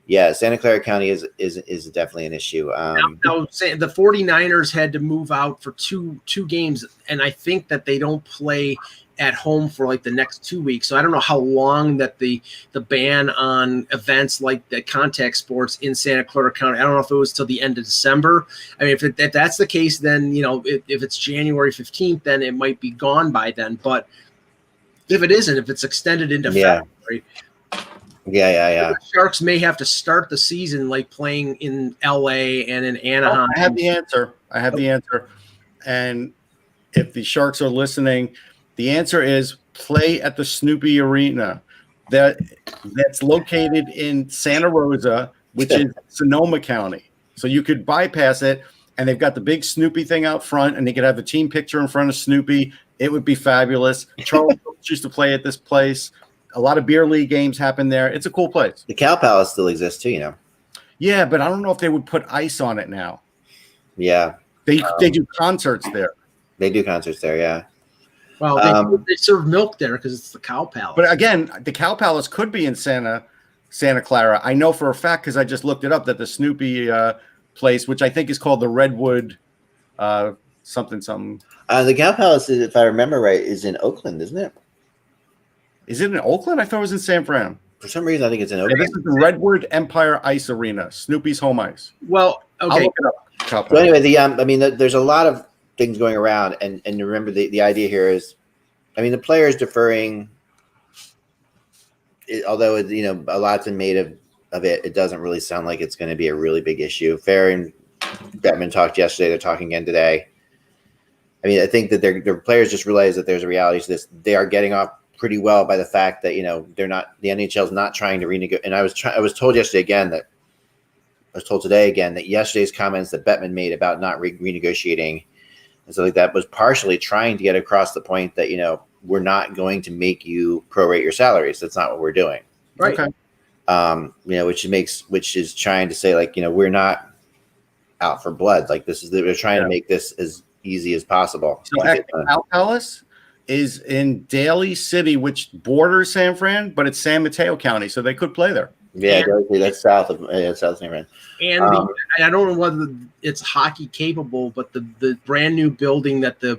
Yeah, Santa Clara County is definitely an issue. Now, the 49ers had to move out for two games, and I think that they don't play at home for the next 2 weeks. So I don't know how long that the ban on events like the contact sports in Santa Clara County. I don't know if it was till the end of December. I mean, if that's the case, then if it's January 15th, then it might be gone by then. But if it isn't, if it's extended into February. Yeah. The Sharks may have to start the season playing in LA and in Anaheim. I have the answer. And if the Sharks are listening, the answer is play at the Snoopy Arena. That's located in Santa Rosa, which is Sonoma County. So you could bypass it, and they've got the big Snoopy thing out front, and they could have the team picture in front of Snoopy. It would be fabulous. Charles used to play at this place. A lot of beer league games happen there. It's a cool place. The Cow Palace still exists too, Yeah, but I don't know if they would put ice on it now. Yeah. They do concerts there. They do concerts there, yeah. Well, they serve milk there because it's the Cow Palace. But again, the Cow Palace could be in Santa Clara. I know for a fact because I just looked it up that the Snoopy place, which I think is called the Redwood something. The Cow Palace, if I remember right, is in Oakland, isn't it? Is it in Oakland? I thought it was in San Fran. For some reason, I think it's in Oakland. Yeah, this is the Redwood Empire Ice Arena, Snoopy's home ice. Well, okay. I'll look it up. So anyway, there's a lot of things going around, and remember the idea here is, the players deferring. Although a lot's been made of it, it doesn't really sound like it's going to be a really big issue. Fair and Bettman talked yesterday. They're talking again today. I think that their players just realize that there's a reality to this. They are getting off pretty well by the fact that they're not, the NHL is not trying to renegotiate. And I was told yesterday again that I was told today again that yesterday's comments that Bettman made about not renegotiating and stuff like that was partially trying to get across the point that we're not going to make you prorate your salaries. That's not what we're doing. Right. Okay. Which is trying to say we're not out for blood. They're trying to make this as easy as possible. So Cow Palace is in Daly City, which borders San Fran, but it's San Mateo County, so they could play there. Yeah, that's south of San Fran. And I don't know whether it's hockey capable, but the brand new building that the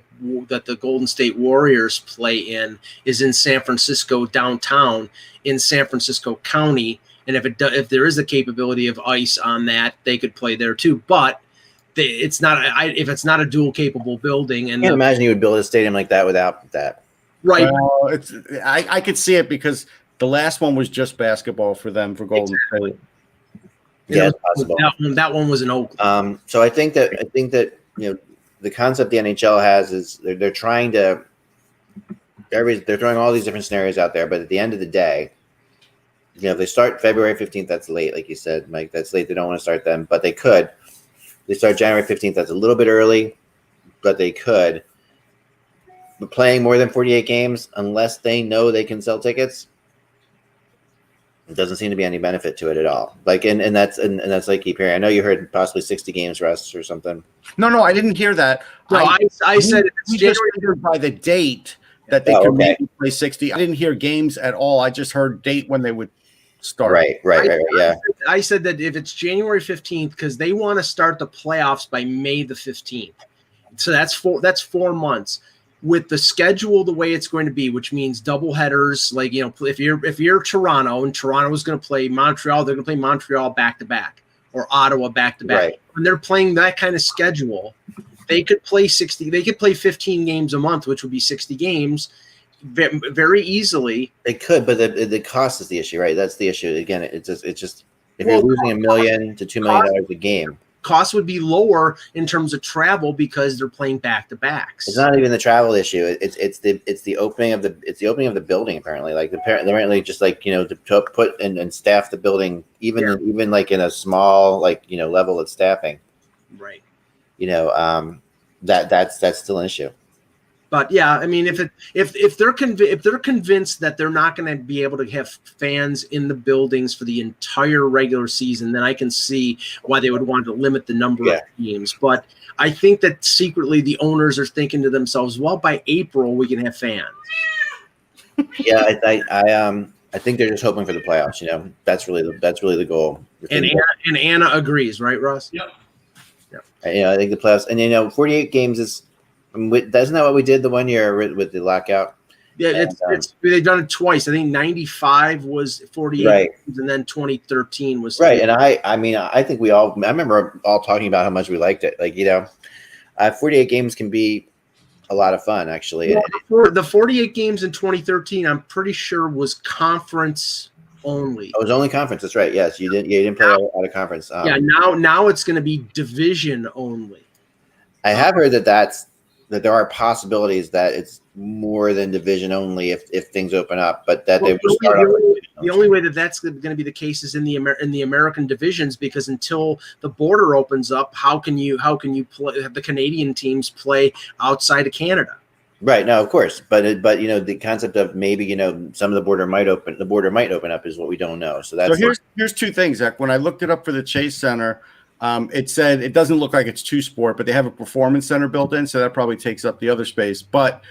Golden State Warriors play in is in San Francisco downtown in San Francisco County. And if there is a capability of ice on that, they could play there too. But it's not if it's not a dual capable building. And I can't imagine you would build a stadium like that without that. Right. I could see it because the last one was just basketball for them for Golden State. Yeah, it's possible. That one was in Oakland. So I think that the concept the NHL has is they're trying to. They're throwing all these different scenarios out there, but at the end of the day, if they start February 15th, that's late, like you said, Mike. That's late. They don't want to start them, but they could. They start January 15th. That's a little bit early, but they could. But playing more than 48 games, unless they know they can sell tickets, it doesn't seem to be any benefit to it at all. Like, and that's like keep hearing. I know you heard possibly 60 games, Russ, or something. No, I didn't hear that. No, I said we just figured by the date that they could maybe play 60. I didn't hear games at all. I just heard date when they would start. Right. Yeah. I said that if it's January 15th, because they want to start the playoffs by May the 15th. So that's 4 months. With the schedule the way it's going to be, which means double headers, like, if you're Toronto and Toronto is going to play Montreal, they're going to play Montreal back to back, or Ottawa back to back. Right. When they're playing that kind of schedule, they could play 60. They could play 15 games a month, which would be 60 games, very easily. They could, but the cost is the issue, right? That's the issue. Again, it's just if you're losing $1 million to $2 million a game. Costs would be lower in terms of travel because they're playing back to backs. It's not even the travel issue. It's the opening of the building. Apparently, like apparently just like to put and staff the building even like in a small level of staffing. Right. That's still an issue. But yeah, I mean, if they're convinced that they're not going to be able to have fans in the buildings for the entire regular season, then I can see why they would want to limit the number of teams. But I think that secretly the owners are thinking to themselves, well, by April we can have fans. Yeah, I think they're just hoping for the playoffs. That's really the goal. And Anna agrees, right, Russ? Yep. I think the playoffs, and 48 games is. Isn't that what we did the one year with the lockout? Yeah, they've done it twice. I think 95 was 48, right, and then 2013 was right. And I think I remember all talking about how much we liked it. 48 games can be a lot of fun, actually. Well, the 48 games in 2013, I'm pretty sure was conference only. It was only conference. That's right. Yes, you didn't play out of conference. Now it's going to be division only. I have heard that there are possibilities that it's more than division only if things open up, but that they will start. The only way that's going to be the case is in the American divisions, because until the border opens up, how can you play, have the Canadian teams play outside of Canada? Right. No, of course, but the concept of maybe some of the border might open up is what we don't know. So here's two things, Zach. When I looked it up for the Chase Center. It said it doesn't look like it's two-sport, but they have a performance center built in, so that probably takes up the other space. But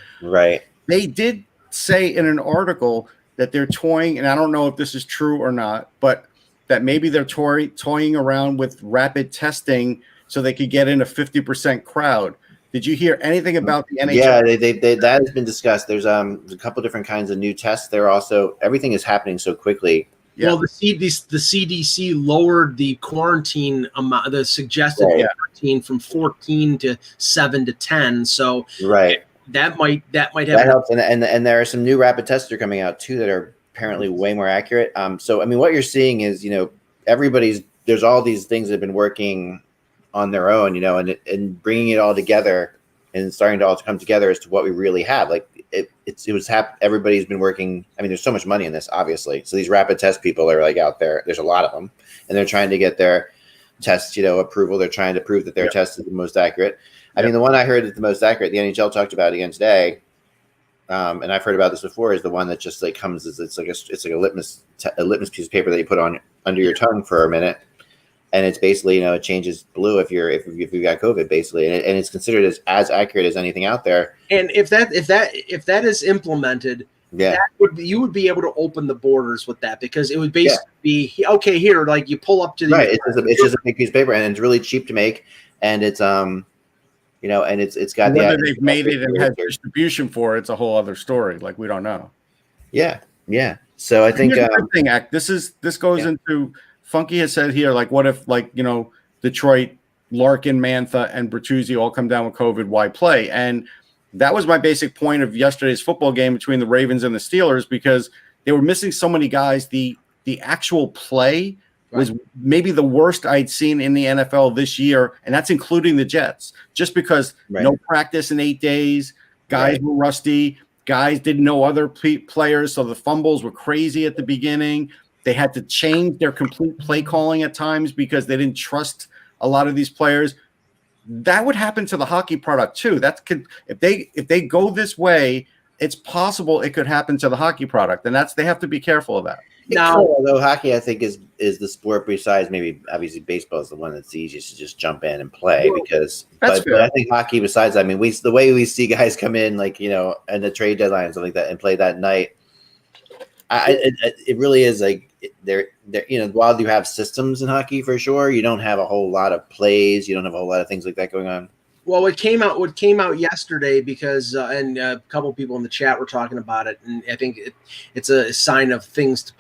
they did say in an article that they're toying, and I don't know if this is true or not, but that maybe they're toying around with rapid testing so they could get in a 50% crowd. Did you hear anything about the NHL? Yeah, they that has been discussed. There's a couple different kinds of new tests. There also everything is happening so quickly. Yeah. Well, the CDC lowered the quarantine amount, the suggested quarantine from 14 to 7 to 10. So that might have helps. And there are some new rapid tests that are coming out too that are apparently way more accurate. So I mean, what you're seeing is there's all these things that have been working on their own, and bringing it all together and starting to all come together as to what we really have. Like everybody's been working. I mean, there's so much money in this, obviously. So these rapid test people are out there. There's a lot of them, and they're trying to get their test, approval. They're trying to prove that their test is the most accurate. I mean, the one I heard is the most accurate. The NHL talked about it again today, and I've heard about this before. Is the one that just comes as it's like a litmus piece of paper that you put on under your tongue for a minute. And it's basically, it changes blue if you've got COVID, basically, and it's considered as accurate as anything out there. And if that is implemented, you would be able to open the borders with that, because it would basically be okay here, like you pull up to the It's just a big piece of paper, and it's really cheap to make, and it's and it's got whether they've made it and had distribution for it, it's a whole other story. Like we don't know. Yeah. So I think this goes into. Funky has said here, what if, Detroit, Larkin, Mantha, and Bertuzzi all come down with COVID, why play? And that was my basic point of yesterday's football game between the Ravens and the Steelers, because they were missing so many guys. The actual play was maybe the worst I'd seen in the NFL this year, and that's including the Jets, just because no practice in 8 days, guys were rusty, guys didn't know other players, so the fumbles were crazy at the beginning. They had to change their complete play calling at times because they didn't trust a lot of these players. That would happen to the hockey product too. If they go this way, it's possible it could happen to the hockey product, and they have to be careful of that. Now, although hockey, I think is the sport besides maybe obviously baseball is the one that's easiest to just jump in and play because. But I think hockey, besides, I mean, the way we see guys come in, like and the trade deadline and stuff like that, and play that night. It really is like they're while you have systems in hockey for sure, you don't have a whole lot of plays, you don't have a whole lot of things like that going on. Well, what came out yesterday because and a couple of people in the chat were talking about it, and I think it's a sign of things to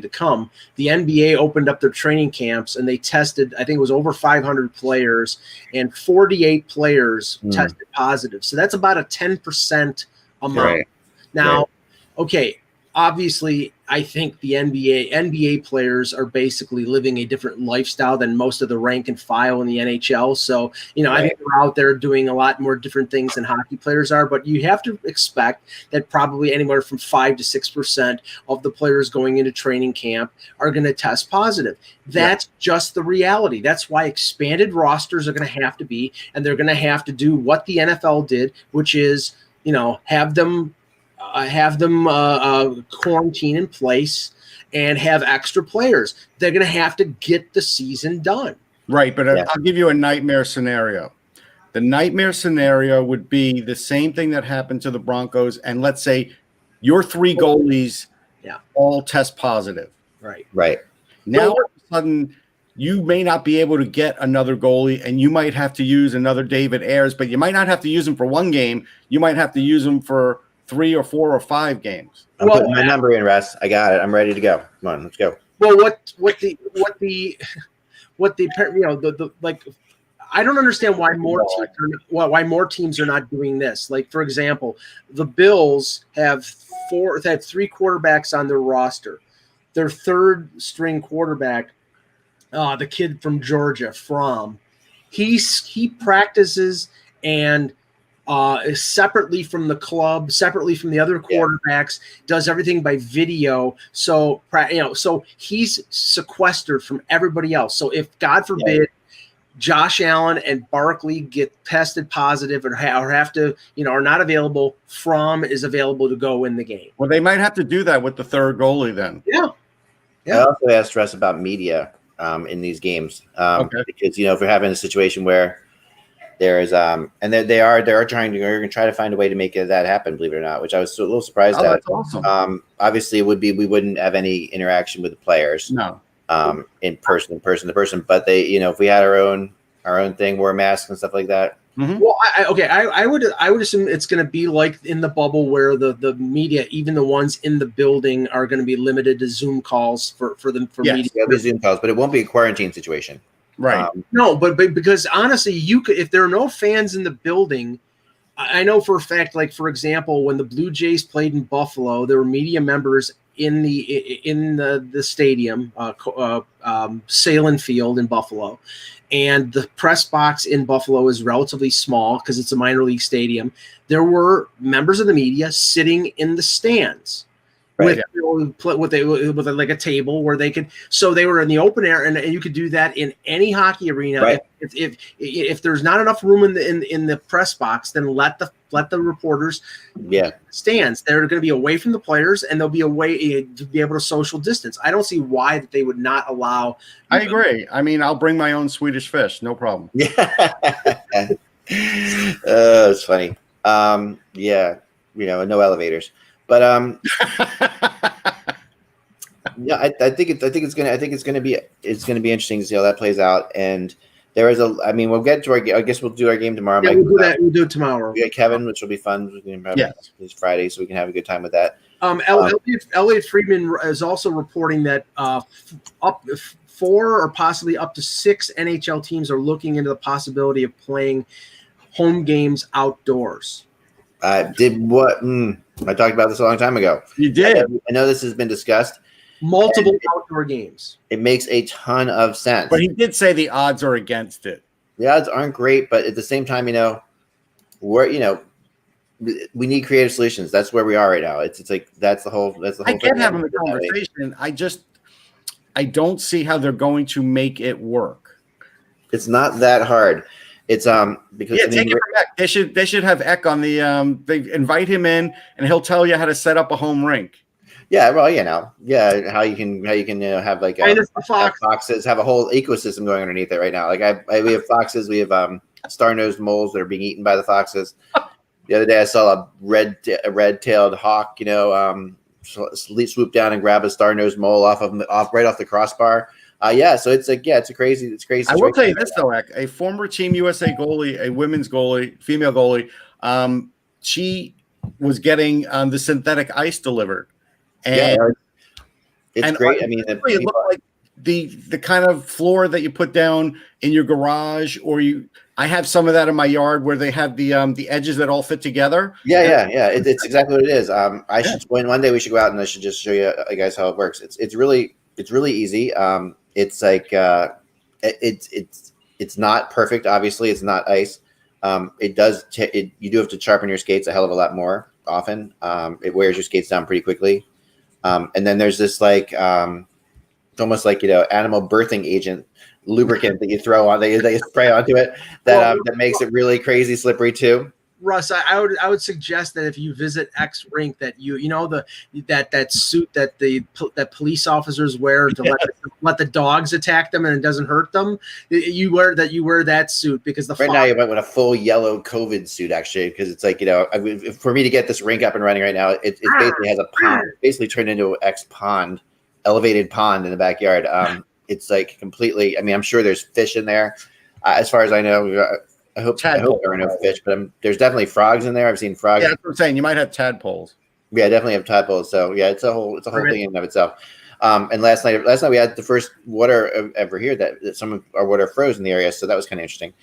come. The NBA opened up their training camps and they tested, I think it was over 500 players, and 48 players tested positive. So that's about a 10% amount. Right. Now, okay. Obviously, I think the NBA players are basically living a different lifestyle than most of the rank and file in the NHL. So, I think they're out there doing a lot more different things than hockey players are. But you have to expect that probably anywhere from 5 to 6% of the players going into training camp are going to test positive. That's just the reality. That's why expanded rosters are going to have to be, and they're going to have to do what the NFL did, which is, have them quarantine in place and have extra players. They're going to have to get the season done. Right, but I'll give you a nightmare scenario. The nightmare scenario would be the same thing that happened to the Broncos, and let's say your 3 goalies all test positive. Right. Now, all of a sudden, you may not be able to get another goalie, and you might have to use another David Ayres, but you might not have to use him for 1 game. You might have to use him for 3 or 4 or 5 games. I'm putting my number in, Russ. I got it. I'm ready to go. Come on, let's go. Well, I don't understand why more teams are not doing this. Like, for example, the Bills have 3 quarterbacks on their roster. Their 3rd string quarterback, the kid from Georgia, he practices and separately from the club, separately from the other quarterbacks, does everything by video. So, so he's sequestered from everybody else. So if, God forbid, Josh Allen and Barkley get tested positive or have to, are not available, Fromm is available to go in the game. Well, they might have to do that with the 3rd goalie then. Yeah. I also asked Russ about media in these games because, if we're having a situation where there's and they're trying to find a way to make that happen, believe it or not, which I was a little surprised at. That's awesome. Obviously, we wouldn't have any interaction with the players. No. In person to person, but they, if we had our own thing, wear masks and stuff like that. Mm-hmm. Well, I would assume it's going to be like in the bubble where the media, even the ones in the building, are going to be limited to Zoom calls for media. There'll be Zoom calls, but it won't be a quarantine situation. Right. No, but because honestly, you could, if there are no fans in the building, I know for a fact, like, for example, when the Blue Jays played in Buffalo, there were media members in the stadium, Salem Field in Buffalo, and the press box in Buffalo is relatively small because it's a minor league stadium. There were members of the media sitting in the stands. With like a table where they could, so they were in the open air, and you could do that in any hockey arena. Right. If there's not enough room in the press box, then let the reporters stands. They're going to be away from the players, and they'll be away to be able to social distance. I don't see why that they would not allow. I agree. I mean, I'll bring my own Swedish fish, no problem. Yeah, it's funny. No elevators. But I think it's gonna be interesting to see how that plays out. And there is we'll get to I guess we'll do our game tomorrow. Yeah, we'll do that. We'll do it tomorrow. We got Kevin, which will be fun. It's Friday, so we can have a good time with that. Elliot Friedman is also reporting that up 4 or possibly up to 6 NHL teams are looking into the possibility of playing home games outdoors. I talked about this a long time ago. You did. I know this has been discussed. multiple outdoor games. It makes a ton of sense. But he did say the odds are against it. The odds aren't great, but at the same time, we're we need creative solutions. That's where we are right now. It's like that's the whole I thing. get having the conversation. I don't see how they're going to make it work. It's not that hard. It's because take it from Eck. They should have Eck on the they invite him in and he'll tell you how to set up a home rink. Yeah, well, how you can have like have foxes, have a whole ecosystem going underneath it right now. Like we have foxes, we have star-nosed moles that are being eaten by the foxes. The other day I saw a red-tailed hawk, swoop down and grab a star-nosed mole right off the crossbar. So it's it's crazy. I will tell you this though, Eck, a former Team USA goalie, a women's goalie, female goalie, she was getting the synthetic ice delivered. And it's great. I mean, it looked like the kind of floor that you put down in your garage, I have some of that in my yard where they have the edges that all fit together. It's exactly what it is. One day we should go out and I should just show you guys how it works. It's really easy. It's like it's not perfect. Obviously, it's not ice. You do have to sharpen your skates a hell of a lot more often. It wears your skates down pretty quickly. And then there's this it's almost like animal birthing agent lubricant that you throw on, they spray onto it that makes it really crazy slippery too. Russ, I would suggest that if you visit X rink, that that suit that police officers wear to let the dogs attack them and it doesn't hurt them. You wear that suit because now you went with a full yellow COVID suit actually, because it's like for me to get this rink up and running right now, it basically has a pond, basically turned into an pond, elevated pond in the backyard. It's like completely. I mean, I'm sure there's fish in there. As far as I know, I hope there are no fish, but there's definitely frogs in there. I've seen frogs. Yeah, that's what I'm saying. You might have tadpoles. Yeah, I definitely have tadpoles. So yeah, it's a whole thing in and of itself. And last night we had the first water ever here that some of our water froze in the area, so that was kind of interesting.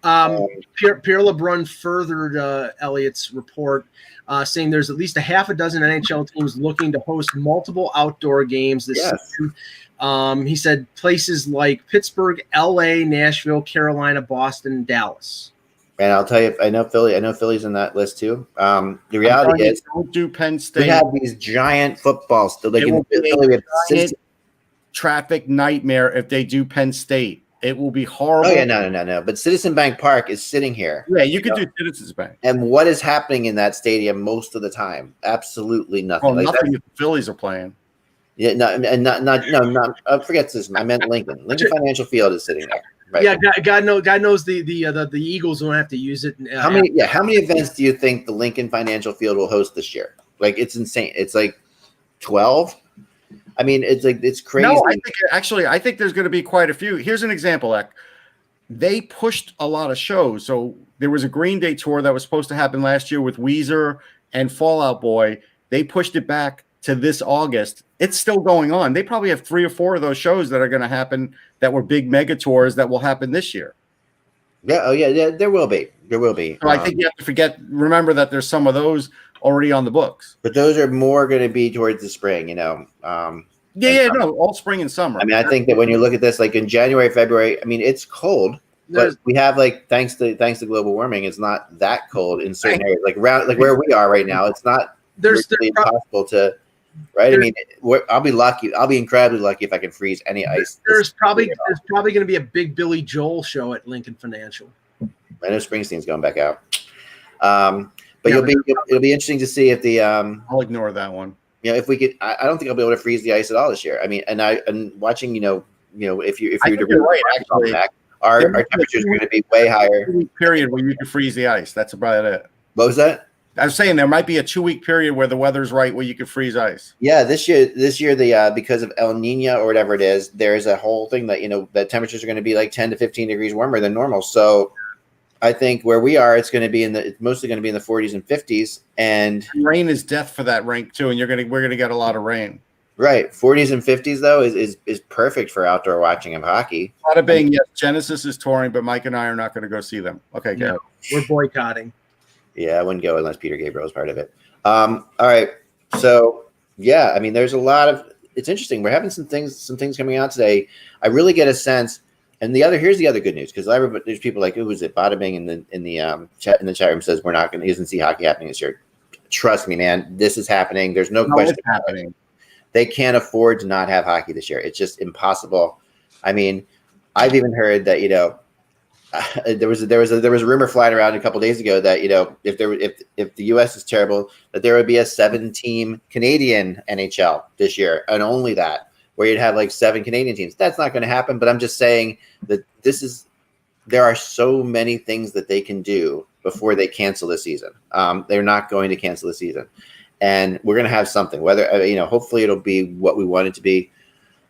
Pierre LeBrun furthered Elliott's report, saying there's at least a half a dozen NHL teams looking to host multiple outdoor games this season. He said places like Pittsburgh, LA, Nashville, Carolina, Boston, and Dallas. And I'll tell you, I know Philly's in that list too. The reality is, don't do Penn State. We have these giant footballs. Traffic nightmare if they do Penn State. It will be horrible. Oh yeah, no. But Citizen Bank Park is sitting here. Yeah, you could do Citizens Bank. And what is happening in that stadium most of the time? Absolutely nothing. Nothing if the Phillies are playing. Yeah, no. Forget this. I meant Lincoln. Lincoln Financial Field is sitting there. Right? Yeah, God knows the Eagles don't have to use it. How many events do you think the Lincoln Financial Field will host this year? Like, it's insane. It's like 12. I mean, it's crazy. No, I think there's going to be quite a few. Here's an example, Eck. They pushed a lot of shows. So there was a Green Day tour that was supposed to happen last year with Weezer and Fall Out Boy. They pushed it back to this August. It's still going on. They probably have 3 or 4 of those shows that are going to happen that were big mega tours that will happen this year. Yeah. Oh yeah. There will be. So I think you have to remember that there's some of those already on the books. But those are more going to be towards the spring, all spring and summer. I mean, I think that when you look at this, like in January, February, I mean, it's cold, but we have thanks to global warming, it's not that cold in certain areas, like where we are right now. It's not really impossible to. Right, I mean, I'll be lucky. I'll be incredibly lucky if I can freeze any ice. There's probably going to be a big Billy Joel show at Lincoln Financial. I know Springsteen's going back out, but it'll be interesting to see if the. I'll ignore that one. If we could, I don't think I'll be able to freeze the ice at all this year. I mean, and watching, if you're right, actually, our temperature is going to be way higher. Period where you can freeze the ice. That's about it. What was that? I was saying there might be a 2-week period where the weather's right where you could freeze ice. Yeah, this year the because of El Nino or whatever it is, there's a whole thing that that temperatures are going to be like 10 to 15 degrees warmer than normal. So I think where we are, it's mostly going to be in the 40s and 50s, and rain is death for that rink too. And we're gonna get a lot of rain. Right, 40s and 50s though is perfect for outdoor watching of hockey. Bada bing, yes, Genesis is touring, but Mike and I are not going to go see them. Okay, go. No, we're boycotting. Yeah, I wouldn't go unless Peter Gabriel was part of it. All right. So, yeah, I mean, there's a lot of it's interesting. We're having some things coming out today. I really get a sense. And here's the other good news, because there's people like, who was it? Bottoming in the chat room says he doesn't see hockey happening this year. Trust me, man, this is happening. There's no question. It's happening. They can't afford to not have hockey this year. It's just impossible. I mean, I've even heard that there was a rumor flying around a couple days ago that if the U.S. is terrible, that there would be a 7-team Canadian NHL this year, and only that, where you'd have like 7 Canadian teams. That's not going to happen. But I'm just saying that there are so many things that they can do before they cancel the season. They're not going to cancel the season, and we're going to have something. Whether hopefully it'll be what we want it to be.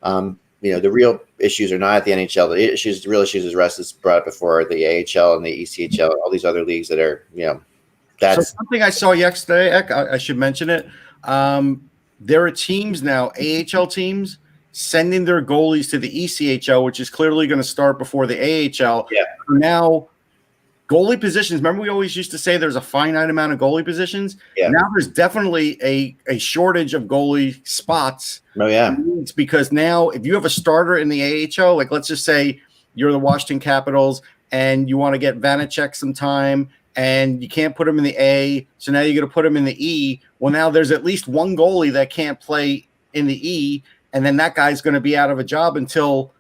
The real issues are not at the NHL. The real issues, as Russ has brought up before, the AHL and the ECHL, and all these other leagues that are, that's something I saw yesterday. I should mention it. There are teams now, AHL teams, sending their goalies to the ECHL, which is clearly going to start before the AHL. Yeah. Now, goalie positions. Remember, we always used to say there's a finite amount of goalie positions. Yeah. Now there's definitely a shortage of goalie spots. Oh yeah. It's because now if you have a starter in the AHL, like let's just say you're the Washington Capitals and you want to get Vanacek some time and you can't put him in the A, so now you're going to put him in the E. Well, now there's at least one goalie that can't play in the E, and then that guy's going to be out of a job until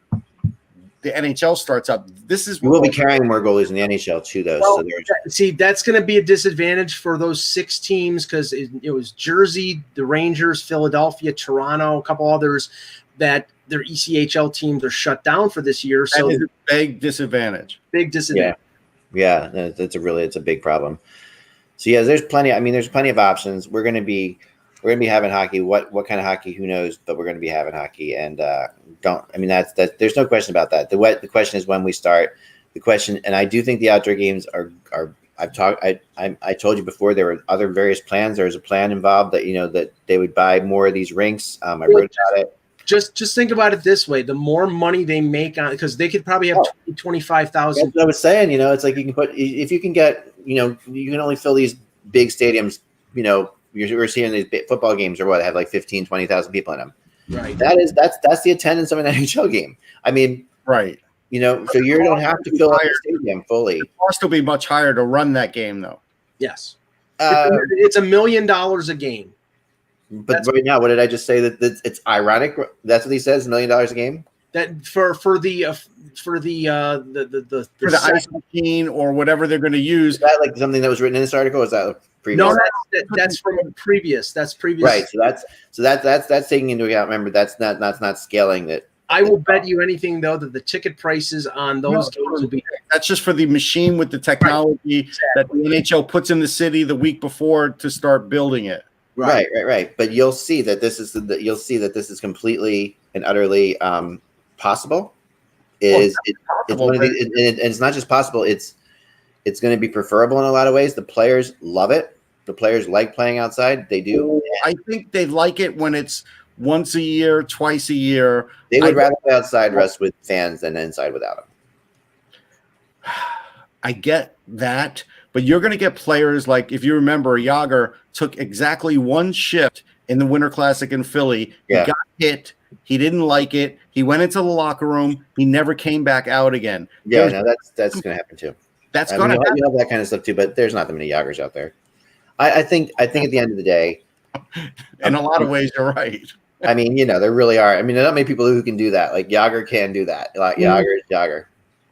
the NHL starts up. We will be carrying more goalies in the NHL too, though. Well, see, that's going to be a disadvantage for those 6 teams, because it was Jersey, the Rangers, Philadelphia, Toronto, a couple others that their ECHL teams are shut down for this year. So that is a big disadvantage. Big disadvantage. Yeah, it's a big problem. So yeah, there's plenty. I mean, there's plenty of options. We're going to be having hockey. What kind of hockey? Who knows? But we're going to be having hockey, and that's there's no question about that. The question is when we start. The question, and I do think the outdoor games are. I told you before there were other various plans. There was a plan involved that that they would buy more of these rinks. I wrote about it. Just think about it this way: the more money they make on, because they could probably have 25,000. That's what I was saying. It's like you can put, if you can get, you can only fill these big stadiums. We're seeing these football games or have like 15, 20,000 people in them. Right. That's the attendance of an NHL game. I mean, right. So you don't have to fill out the stadium fully. The cost will be much higher to run that game, though. Yes. It's $1 million a game. But right now, what did I just say? That it's ironic. That's what he says, $1 million a game. That for the ice machine or whatever they're going to use. Is that like something that was written in this article? Or is that previous? No, that's from previous. That's previous. Right. So that's taking into account. Remember, that's not scaling that. I will bet you anything though that the ticket prices on those games will be. That's just for the machine with the technology that the NHL puts in the city the week before to start building it. Right. But you'll see that this is completely and utterly possible. It's one of these, and it's not just possible. It's going to be preferable in a lot of ways. The players love it. The players like playing outside. They do. I think they like it when it's once a year, twice a year. They would rather play outside rest with fans than inside without them. I get that, but you're going to get players like, if you remember, Jágr took exactly one shift in the Winter Classic in Philly. Yeah. He got hit. He didn't like it. He went into the locker room. He never came back out again. Yeah, that's going to happen too. That's going to happen. You have that kind of stuff too, but there's not that many Jágrs out there. I think at the end of the day, in a lot of ways, you're right. I mean, there really are. I mean, there are not many people who can do that. Like Jágr can do that. Like Jágr.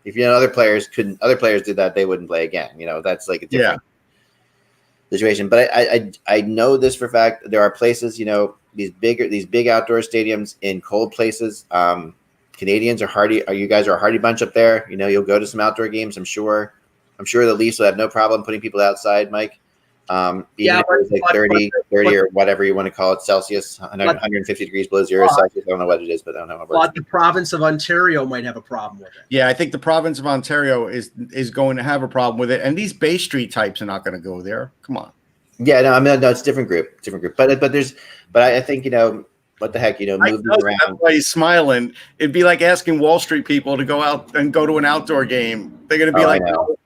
If other players did that, they wouldn't play again. That's like a different situation. But I know this for a fact. There are places, these big outdoor stadiums in cold places. Canadians are hardy. You guys are a hardy bunch up there. You'll go to some outdoor games. I'm sure the Leafs will have no problem putting people outside, Mike. Even if it was like 30 or whatever you want to call it, Celsius, 150 degrees below zero Celsius. I don't know what it is, but I don't know. But the province of Ontario might have a problem with it. Yeah, I think the province of Ontario is going to have a problem with it, and these Bay Street types are not going to go there. Come on. Yeah, no, it's a different group. But I think what the heck, moving around. That's why he's smiling. It'd be like asking Wall Street people to go out and go to an outdoor game. They're going to be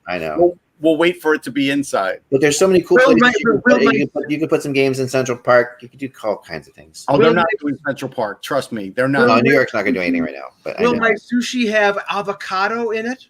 I know. we'll wait for it to be inside. But there's so many cool Real places. nice- You could put some games in Central Park. You could do all kinds of things. Oh, they're Real not nice- doing Central Park. Trust me, they're not. No, New York's not going to do anything right now. But I Will know. my sushi have avocado in it?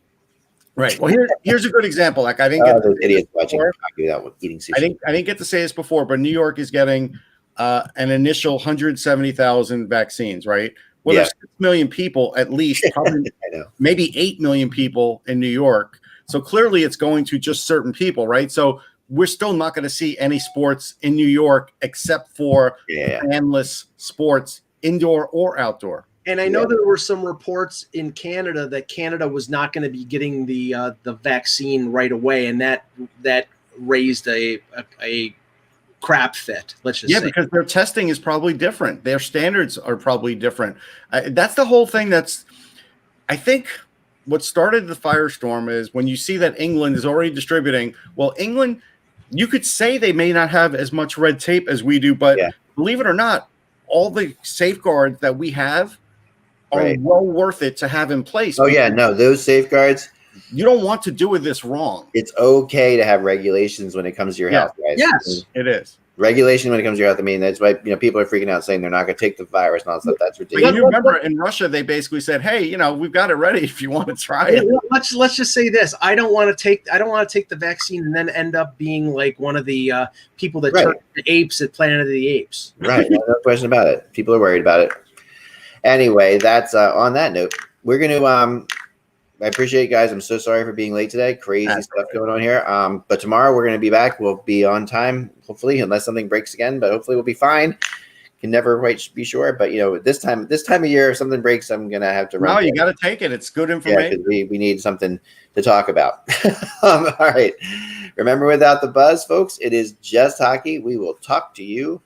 Right. Well, here's a good example. Like I didn't Oh, get those to idiots say this watching before. hockey without eating sushi. I didn't get to say this before, but New York is getting an initial 170,000 vaccines. Right. Well, Yeah. there's 6 million people at least, probably I know. maybe 8 million people in New York. So clearly, it's going to just certain people, right? So we're still not going to see any sports in New York except for Yeah. fanless sports, indoor or outdoor. And I know there were some reports in Canada that Canada was not going to be getting the vaccine right away, and that raised a crap fit. Let's just say. Because their testing is probably different. Their standards are probably different. That's the whole thing. I think what started the firestorm is when you see that England is already distributing. Well, England, you could say they may not have as much red tape as we do, but believe it or not, all the safeguards that we have are well worth it to have in place. Oh yeah, no, those safeguards. You don't want to do this wrong. It's okay to have regulations when it comes to your health, guys. Yes, it is. Regulation when it comes to your health. I mean, that's why people are freaking out saying they're not going to take the virus and all that stuff. That's ridiculous. But you remember in Russia, they basically said, "Hey, we've got it ready if you want to try it." Let's just say this: I don't want to take the vaccine and then end up being like one of the people that turn into apes at Planet of the Apes. Right, no question about it. People are worried about it. Anyway, that's on that note. We're going to. I appreciate it, guys. I'm so sorry for being late today. Crazy stuff going on here. But tomorrow we're going to be back. We'll be on time, hopefully, unless something breaks again. But hopefully we'll be fine. Can never quite be sure. But this time of year, if something breaks, I'm going to have to run. No, you got to take it. It's good information. Yeah, we need something to talk about. All right. Remember, without the buzz, folks, it is just hockey. We will talk to you